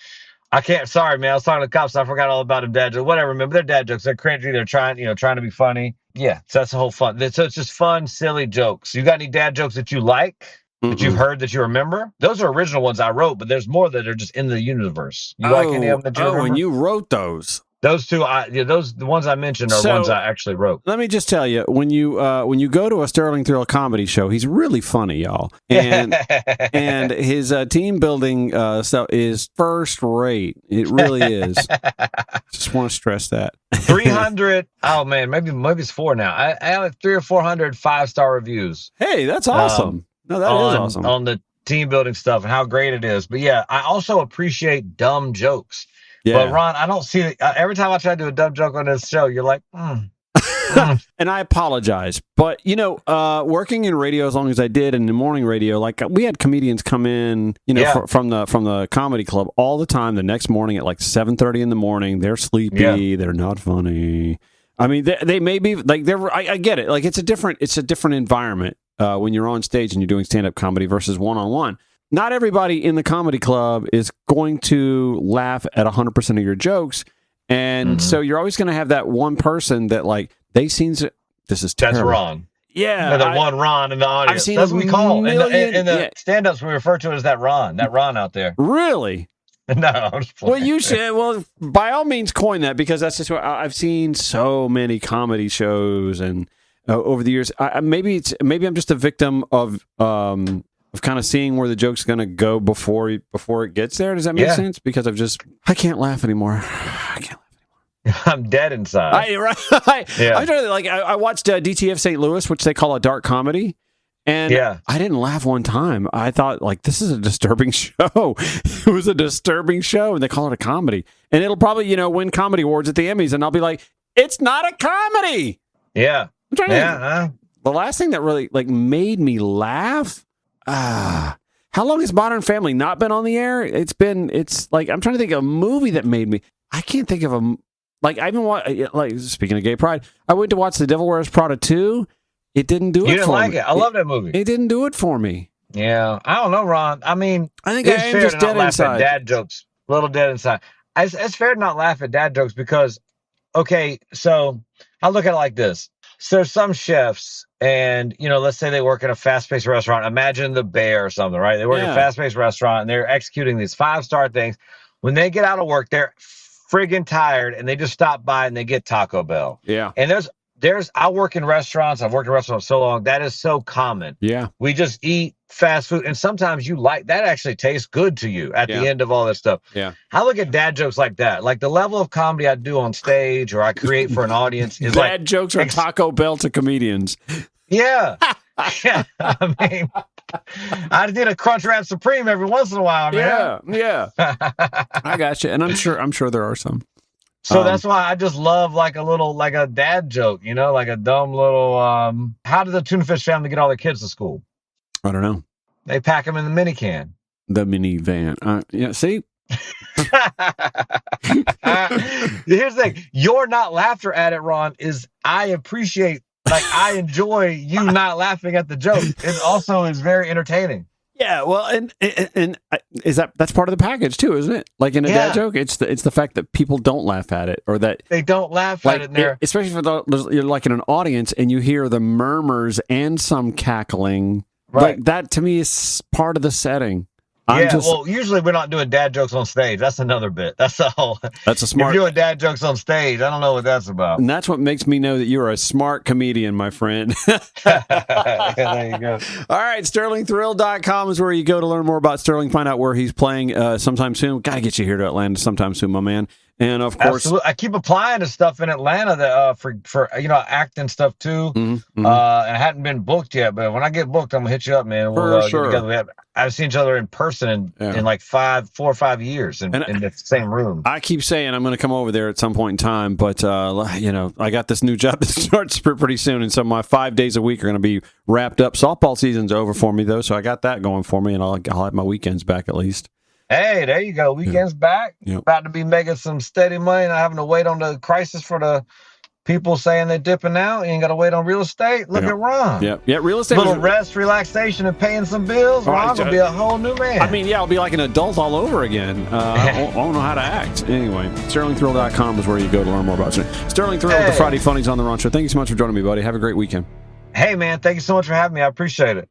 I can't. Sorry, man. I was talking to the cops. I forgot all about them dad jokes. Whatever. Remember, they're dad jokes. They're cringy. They're trying to be funny. Yeah, so that's the whole fun. So it's just fun, silly jokes. You got any dad jokes that you like, that you've heard, that you remember? Those are original ones I wrote, but there's more that are just in the universe. You like any of them that you remember? And you wrote those. Those two, the ones I mentioned are ones I actually wrote. Let me just tell you, when you go to a Sterling Thrill comedy show, he's really funny, y'all, and his team building stuff is first rate. It really is. Just want to stress that. 300. Oh man, maybe it's 4 now. I have like 300 or 400 5-star reviews. Hey, that's awesome. No, that is awesome on the team building stuff and how great it is. But yeah, I also appreciate dumb jokes. Yeah. But Ron, I don't see it. Every time I try to do a dumb joke on this show, you're like, And I apologize, but working in radio as long as I did, and in morning radio, like we had comedians come in, from the comedy club all the time. The next morning at like 7:30 in the morning, they're sleepy, they're not funny. I mean, they may be like I get it. Like it's a different environment when you're on stage and you're doing stand up comedy versus one-on-one. Not everybody in the comedy club is going to laugh at 100% of your jokes. And so you're always going to have that one person that like, this is terrible. That's Ron. Yeah. The one Ron in the audience. I've seen That's what we call in the yeah. stand-ups, we refer to it as that Ron out there. Really? No, I'm just playing. Well, you should. Well, by all means, coin that, because that's just what I've seen so many comedy shows and over the years. Maybe I'm just a victim of kind of seeing where the joke's going to go before it gets there. Does that make sense? Because I can't laugh anymore. I'm dead inside. I'm trying to, I watched DTF St. Louis, which they call a dark comedy. And I didn't laugh one time. I thought, like, this is a disturbing show. It was a disturbing show, and they call it a comedy. And it'll probably, win comedy awards at the Emmys, and I'll be like, it's not a comedy. Yeah. I'm trying to the last thing that really, like, made me laugh, how long has Modern Family not been on the air? It's like, I'm trying to think of a movie that made me, I can't think of a, like, I even watched, like, speaking of gay pride, I went to watch The Devil Wears Prada 2. It didn't do it for me. You didn't like it? I love that movie. It didn't do it for me. Yeah. I don't know, Ron. I mean, I think it's I am fair just to not dead laugh inside. at dad jokes. A little dead inside. It's fair to not laugh at dad jokes because, okay, so I look at it like this. So some chefs, and, let's say they work in a fast-paced restaurant. Imagine the Bear or something, right? They work in a fast-paced restaurant, and they're executing these 5-star things. When they get out of work, they're friggin' tired, and they just stop by and they get Taco Bell. Yeah. And I work in restaurants. I've worked in restaurants so long. That is so common. Yeah. We just eat fast food. And sometimes that actually tastes good to you at the end of all this stuff. Yeah. I look at dad jokes like that. Like the level of comedy I do on stage or I create for an audience is dad jokes are Taco Bell to comedians. Yeah. Yeah. I mean, I did a Crunch Wrap Supreme every once in a while, man. Yeah. I got you. And I'm sure there are some. So that's why I just love like a dad joke, like a dumb little, how did the Tuna Fish family get all their kids to school? I don't know. They pack them in the mini can. The minivan. See? Here's the thing. Your not laughter at it, Ron, is I appreciate, like I enjoy you not laughing at the joke. It also is very entertaining. Yeah, well, and that's part of the package too, isn't it? Like in a dad joke, it's the fact that people don't laugh at it, or that they don't laugh at it there. Especially if you're like in an audience and you hear the murmurs and some cackling. Right. Like that to me is part of the setting. Well, usually we're not doing dad jokes on stage. That's another bit. That's all. That's a smart. If you're doing dad jokes on stage, I don't know what that's about. And that's what makes me know that you're a smart comedian, my friend. Yeah, there you go. All right, SterlingThrill.com is where you go to learn more about Sterling. Find out where he's playing sometime soon. Got to get you here to Atlanta sometime soon, my man. And of course, absolutely. I keep applying to stuff in Atlanta that for acting stuff too. And I hadn't been booked yet, but when I get booked, I'm gonna hit you up, man. We'll get together. I've seen each other in person in like 4 or 5 years in the same room. I keep saying I'm going to come over there at some point in time, but I got this new job that starts pretty soon, and so my 5 days a week are going to be wrapped up. Softball season's over for me though, so I got that going for me, and I'll have my weekends back at least. Hey, there you go. Weekends back. Yep. About to be making some steady money, not having to wait on the crisis for the people saying they're dipping out. You ain't got to wait on real estate. Look at Ron. Yeah, real estate. Little rest, relaxation, and paying some bills. Ron will be a whole new man. I mean, yeah, I'll be like an adult all over again. I don't know how to act. Anyway, SterlingThrill.com is where you go to learn more about it. Sterling Thrill with the Friday Funnies on the Ron Show. Thank you so much for joining me, buddy. Have a great weekend. Hey, man, thank you so much for having me. I appreciate it.